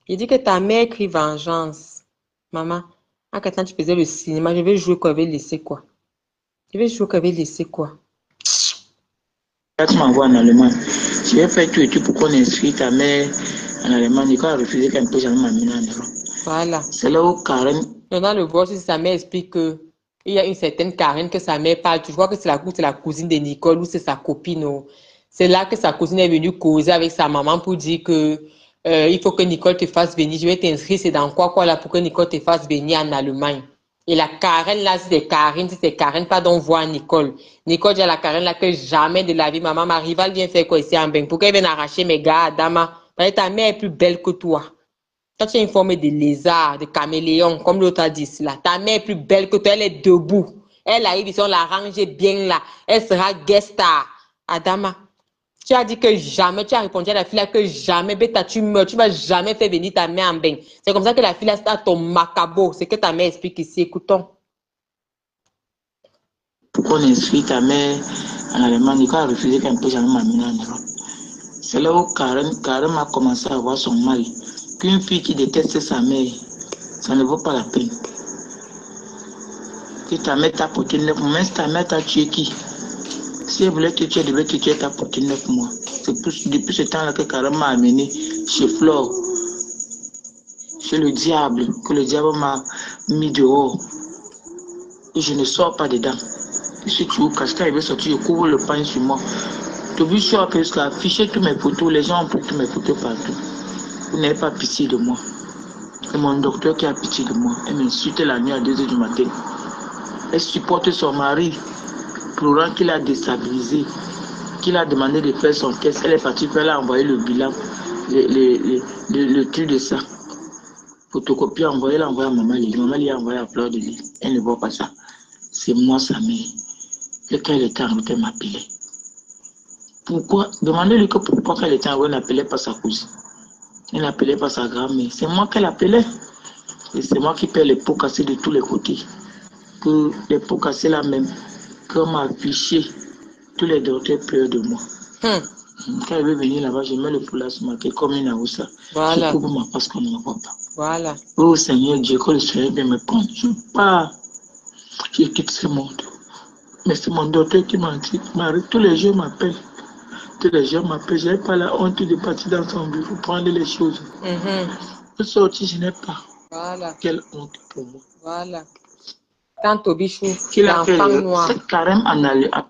[SPEAKER 2] Il dit que ta mère crie vengeance. Maman, entre-temps, tu faisais le cinéma. Je vais jouer quoi? Je vais laisser quoi? Je vais jouer quoi? Je vais laisser quoi?
[SPEAKER 4] Quand tu m'envoies en Allemagne, je vais faire tout et tout pour qu'on inscrit ta mère en Allemagne. Et quand elle refuse qu'elle ne peut jamais m'amener en Europe.
[SPEAKER 2] Voilà.
[SPEAKER 4] C'est là où Karen.
[SPEAKER 2] Dans le voice, sa mère explique que il y a une certaine Karen que sa mère parle. Tu vois que c'est la cousine de Nicole ou c'est sa copine. C'est là que sa cousine est venue causer avec sa maman pour dire que il faut que Nicole te fasse venir. Je vais t'inscrire, c'est dans quoi là pour que Nicole te fasse venir en Allemagne. Et la Karen là, c'est Karen, pardon, voir Nicole. Nicole dit à la Karen là que jamais de la vie, maman, ma rivale vient faire quoi ici en Bain? Pour qu'elle vienne arracher mes gars à Dama. Parce que ta mère est plus belle que toi. Toi, tu es informé de lézard, de caméléon, comme l'autre a dit là. Ta mère est plus belle que toi, elle est debout. Elle arrive ici, on l'a rangée bien là. Elle sera guest star. Adama, tu as dit que jamais, tu as répondu à la fille là que jamais, bêta, tu meurs, tu vas jamais faire venir ta mère en bain. C'est comme ça que la fille là, c'est à ton macabo. C'est que ta mère explique ici, écoutons.
[SPEAKER 4] Pourquoi on inscrit ta mère en Allemagne quand elle a refusé qu'elle ne peut jamais m'amener en Europe? C'est là où Karen a commencé à voir son mal. Qu'une fille qui déteste sa mère, ça ne vaut pas la peine. Si ta mère t'a porté 9 mois, même si ta mère t'a tué qui? Si elle voulait te tuer, elle devait te tuer, t'a porté 9 mois. C'est depuis ce temps-là que Karen m'a amené chez Flore, chez le diable, que le diable m'a mis dehors. Et je ne sors pas dedans. Et si tu caches, quand il veut sortir, je couvre le pain sur moi. Tu veux sur jusqu'à afficher tous mes photos, les gens ont pris tous mes photos partout. Vous n'avez pas pitié de moi. C'est mon docteur qui a pitié de moi. Elle m'insulte la nuit à 2 h du matin. Elle supporte son mari, pleurant qu'il a déstabilisé, qu'il a demandé de faire son test. Elle est partie faire, elle a envoyé le bilan, le truc de ça. Photocopie envoyé, elle a envoyé à maman Lily. Maman Lily a envoyé à Fleur de Lille. Elle ne voit pas ça. C'est moi sa mère. Et quand elle était en route, elle m'appelait. Pourquoi? Demandez-lui que pourquoi quand elle était en route, elle n'appelait pas sa cousine. Elle n'appelait pas sa grand-mère. C'est moi qu'elle appelait. Et c'est moi qui paie les pots cassés de tous les côtés. Que les pots cassés là même, qu'on m'a affiché, tous les docteurs pleurent de moi. Quand elle veut venir là-bas, je mets le foulard sur ma tête comme une aoussa.
[SPEAKER 2] Voilà.
[SPEAKER 4] Je couvre ma face qu'on ne me voit pas.
[SPEAKER 2] Voilà.
[SPEAKER 4] Oh Seigneur Dieu, que le Seigneur vienne me prendre. Je pars. Je quitte ce monde. Mais c'est mon docteur qui m'a dit, Marie, tous les jours m'appellent. Tous les jours m'appellent. Je n'ai pas la honte de partir dans son bureau, prendre les choses. Je sortis, je n'ai pas.
[SPEAKER 2] Voilà.
[SPEAKER 4] Quelle honte pour moi.
[SPEAKER 2] Voilà. Quand Tobichou,
[SPEAKER 4] l'enfant noir,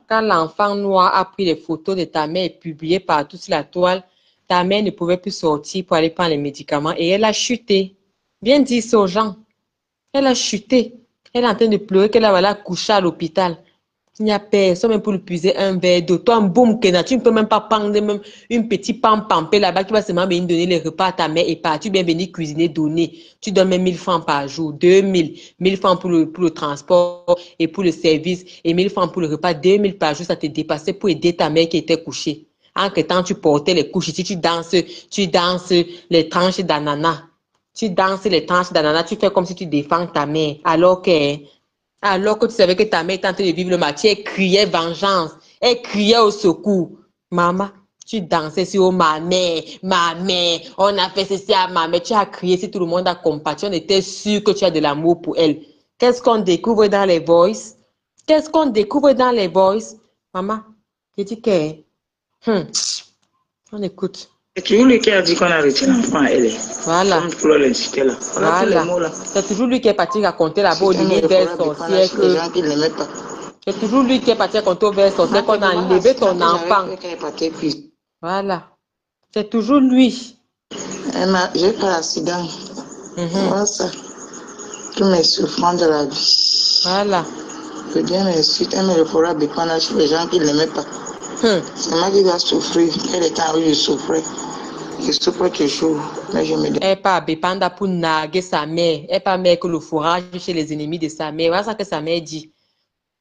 [SPEAKER 2] quand l'enfant noir a pris les photos de ta mère et publié partout sur la toile, ta mère ne pouvait plus sortir pour aller prendre les médicaments et elle a chuté. Bien dit ça aux gens. Elle a chuté. Elle est en train de pleurer qu'elle va la coucher à l'hôpital. Il n'y a personne même pour lui puiser un verre d'eau. Toi, un boum, tu ne peux même pas prendre même une petite pampée là-bas qui va seulement venir donner les repas à ta mère et partir bien venir cuisiner, donner. Tu donnes même 1000 francs par jour, 2000, 1000 francs pour le transport et pour le service et 1000 francs pour le repas, 2000 par jour, ça te dépassait pour aider ta mère qui était couchée. En que temps, tu portais les couches ici, tu danses les tranches d'ananas. Tu danses les tranches d'ananas, tu fais comme si tu défends ta mère alors que tu savais que ta mère était en train de vivre le match, elle criait vengeance, elle criait au secours. Maman, tu dansais sur oh, ma mère, on a fait ceci à ma mère. Tu as crié si tout le monde a compassion, on était sûr que tu as de l'amour pour elle. Qu'est-ce qu'on découvre dans les voices? Qu'est-ce qu'on découvre dans les voices? Maman, je dis que On écoute.
[SPEAKER 4] C'est toujours lui qui a dit qu'on a retiré l'enfant à elle.
[SPEAKER 2] Voilà.
[SPEAKER 4] Comme pour l'inciter là.
[SPEAKER 2] Voilà. C'est toujours lui qui est parti raconter là-bas au belle sorcière que...
[SPEAKER 4] gens qui ne l'aimaient pas.
[SPEAKER 2] C'est toujours lui qui est parti raconter aux belles sorcières qu'on a enlevé ton enfant. Voilà. C'est toujours lui.
[SPEAKER 4] J'ai fait l'accident. Voilà ça. Tous mes souffrances de la vie.
[SPEAKER 2] Voilà.
[SPEAKER 4] Que Dieu m'insulte, elle me le fera dépendre sur les gens qui ne l'aimaient pas. C'est moi qui dois souffrir. Quel temps où je souffrais. Je souffre toujours. Mais je me dis.
[SPEAKER 2] Elle n'est pas bépanda pour narguer sa mère. Elle n'est pas mère que le fourrage chez les ennemis de sa mère. Voilà ça que sa mère dit.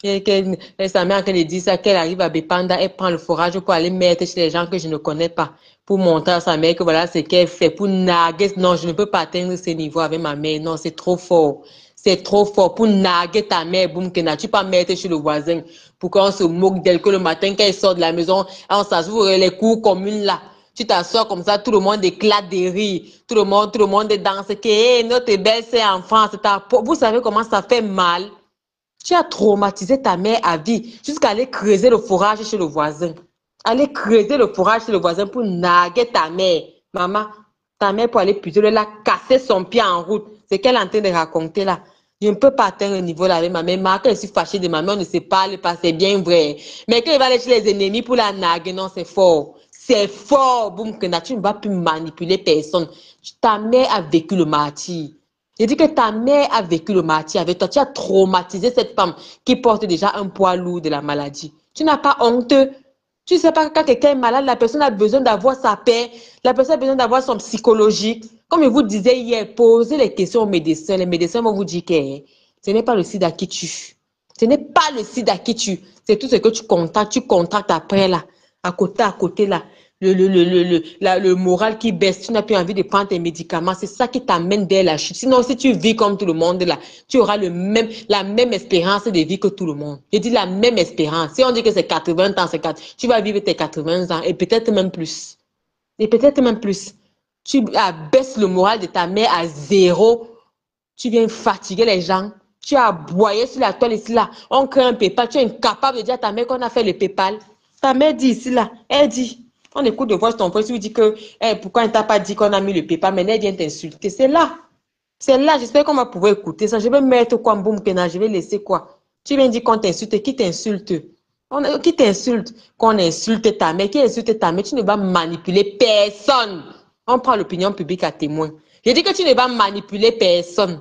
[SPEAKER 2] Sa mère, quand elle dit ça, qu'elle arrive à Bépanda, elle prend le fourrage pour aller mettre chez les gens que je ne connais pas. Pour montrer à sa mère que voilà ce qu'elle fait. Pour narguer. Non, je ne peux pas atteindre ce niveau avec ma mère. Non, c'est trop fort. C'est trop fort. Pour narguer ta mère, boum, que n'as-tu pas mettre chez le voisin. Pour qu'on se moque d'elle, que le matin, quand elle sort de la maison, on s'assoit les cours communes là. Tu t'assois comme ça, tout le monde éclate de rire. Tout le monde danse. Que notre belle, c'est enfant. Vous savez comment ça fait mal? Tu as traumatisé ta mère à vie jusqu'à aller creuser le fourrage chez le voisin. Aller creuser le fourrage chez le voisin pour narguer ta mère. Maman, ta mère pour aller puiser, elle a cassé son pied en route. C'est qu'elle est en train de raconter là. Je ne peux pas atteindre le niveau là avec ma mère. Quand je suis fâchée de ma mère, on ne se parle pas, c'est bien vrai. Mais quand elle va aller chez les ennemis pour la narguer, non, c'est fort. C'est fort. Boum, que tu ne vas plus manipuler personne. Ta mère a vécu le martyre. J'ai dit que ta mère a vécu le martyre avec toi. Tu as traumatisé cette femme qui porte déjà un poids lourd de la maladie. Tu n'as pas honte. Tu ne sais pas que quand quelqu'un est malade, la personne a besoin d'avoir sa paix. La personne a besoin d'avoir son psychologique. Comme je vous disais hier, posez les questions aux médecins. Les médecins vont vous dire que ce n'est pas le sida qui tue. Ce n'est pas le sida qui tue. C'est tout ce que tu contractes après là. À côté là. Le moral qui baisse, tu n'as plus envie de prendre tes médicaments, c'est ça qui t'amène vers la chute. Sinon, si tu vis comme tout le monde là, tu auras la même espérance de vie que tout le monde. Je dis la même espérance. Si on dit que c'est 80 ans, tu vas vivre tes 80 ans et peut-être même plus. Et peut-être même plus. Tu abaisses le moral de ta mère à 0. Tu viens fatiguer les gens. Tu as aboyé sur la toile ici là. On crée un PayPal. Tu es incapable de dire à ta mère qu'on a fait le PayPal. Ta mère dit ici là. Elle dit. On écoute de voix ton frère, tu lui dis que pourquoi elle ne t'a pas dit qu'on a mis le PayPal, mais elle vient t'insulter. C'est là. C'est là. J'espère qu'on va pouvoir écouter ça. Je vais mettre quoi, boum, pena, je vais laisser quoi. Tu viens dire qu'on t'insulte. Qui t'insulte? Qui t'insulte? Qu'on insulte ta mère. Qui insulte ta mère? Tu ne vas manipuler personne. On prend l'opinion publique à témoin. Je dis que tu ne vas manipuler personne.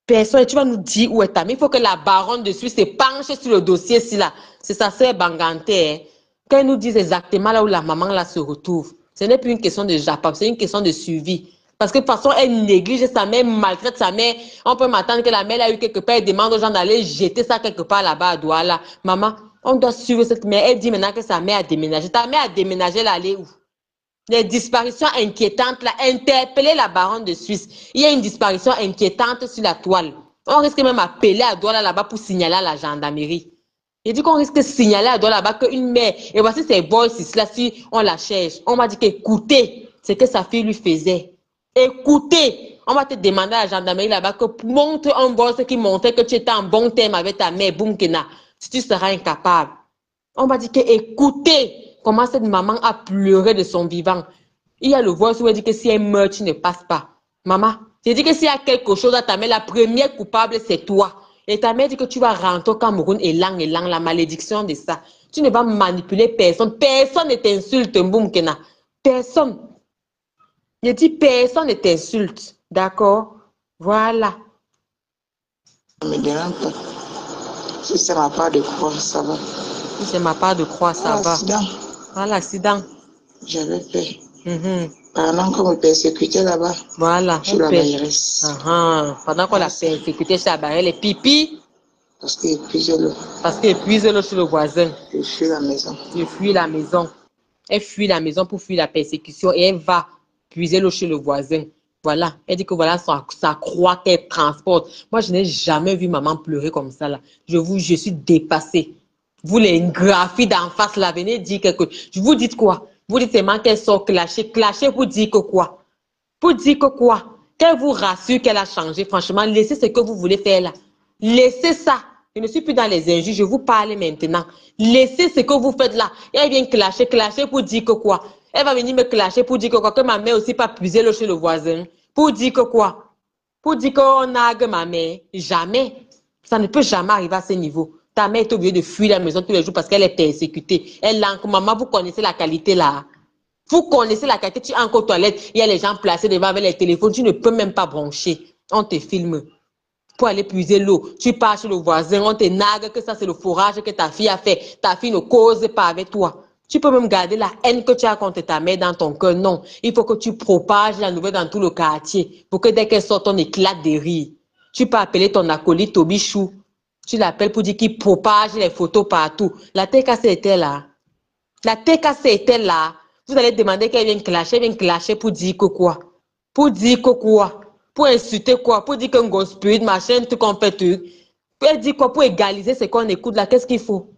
[SPEAKER 2] Personne. Et tu vas nous dire où est ta mère. Il faut que la baronne de Suisse se penche sur le dossier si là. C'est sa sœur Bangante, hein. Quand ils nous disent exactement là où la maman là se retrouve, ce n'est plus une question de Japon, c'est une question de suivi. Parce que de toute façon, elle néglige sa mère, maltraite sa mère. On peut m'attendre que la mère a eu quelque part, elle demande aux gens d'aller jeter ça quelque part là-bas à Douala. Maman, on doit suivre cette mère. Elle dit maintenant que sa mère a déménagé. Ta mère a déménagé, là, elle est où? Les disparitions inquiétantes là, interpellez la baronne de Suisse. Il y a une disparition inquiétante sur la toile. On risque même d'appeler à Douala là-bas pour signaler à la gendarmerie. Il dit qu'on risque de signaler à Douala là-bas qu'une mère, et voici ces voices là, si on la cherche. On m'a dit qu'écoutez ce que sa fille lui faisait. Écoutez, on va te demander à la gendarmerie là-bas que montre un voice qui montrait que tu étais en bon terme avec ta mère, Boumkena, si tu seras incapable. On m'a dit que écoutez comment cette maman a pleuré de son vivant. Il y a le voice où elle dit que si elle meurt, tu ne passes pas. Maman, j'ai dit que s'il y a quelque chose à ta mère, la première coupable, c'est toi. Et ta mère dit que tu vas rentrer au Cameroun et la malédiction de ça. Tu ne vas manipuler personne. Personne ne t'insulte, Mboumkena. Personne. Je dis personne ne t'insulte. D'accord? Voilà.
[SPEAKER 4] Ne me dérange pas. Si c'est ma part de croix, ça va.
[SPEAKER 2] Si c'est ma part de croix, ça va. Voilà, l'accident.
[SPEAKER 4] J'avais fait. Pendant qu'on me persécutait là-bas.
[SPEAKER 2] Voilà.
[SPEAKER 4] Sur la Bayeresse.
[SPEAKER 2] Pendant qu'on l'a persécuté sur la Bayeresse, les pipis.
[SPEAKER 4] Parce qu'il épuise l'eau.
[SPEAKER 2] Parce qu'il épuise l'eau sur le voisin.
[SPEAKER 4] Je fuis la maison.
[SPEAKER 2] Je fuis la maison. Elle fuit la maison pour fuir la persécution et elle va puiser l'eau chez le voisin. Voilà. Elle dit que voilà sa croix qu'elle transporte. Moi, je n'ai jamais vu maman pleurer comme ça là. Je suis dépassée. Vous les graphies d'en face là, venez dire quelque chose. Vous dites quoi? Vous dites seulement qu'elle sort clasher pour dire que quoi? Pour dire que quoi? Qu'elle vous rassure qu'elle a changé. Franchement, laissez ce que vous voulez faire là. Laissez ça. Je ne suis plus dans les injures, je vous parle maintenant. Laissez ce que vous faites là. Et elle vient clasher pour dire que quoi? Elle va venir me clasher pour dire que quoi? Que ma mère aussi pas puiser l'eau chez le voisin. Pour dire que quoi? Pour dire qu'on nargue ma mère. Jamais. Ça ne peut jamais arriver à ce niveau. Ta mère est obligée de fuir la maison tous les jours parce qu'elle est persécutée. Elle l'enque. Maman, vous connaissez la qualité là. Vous connaissez la qualité. Tu es encore aux toilettes. Il y a les gens placés devant avec les téléphones. Tu ne peux même pas brancher. On te filme. Pour aller puiser l'eau. Tu pars chez le voisin. On te nargue que ça c'est le forage que ta fille a fait. Ta fille ne cause pas avec toi. Tu peux même garder la haine que tu as contre ta mère dans ton cœur. Non. Il faut que tu propages la nouvelle dans tout le quartier. Pour que dès qu'elle sort, on éclate de rire. Tu peux appeler ton acolyte Tobichou. Tu l'appelles pour dire qu'il propage les photos partout. La TKC était là. La TKC était là. Vous allez demander qu'elle vienne clasher. Elle vient clasher pour dire que quoi? Pour dire que quoi? Pour insulter quoi? Pour dire qu'un gospel, machin, tout qu'on fait tout. Elle dit quoi? Pour égaliser ce qu'on écoute là. Qu'est-ce qu'il faut?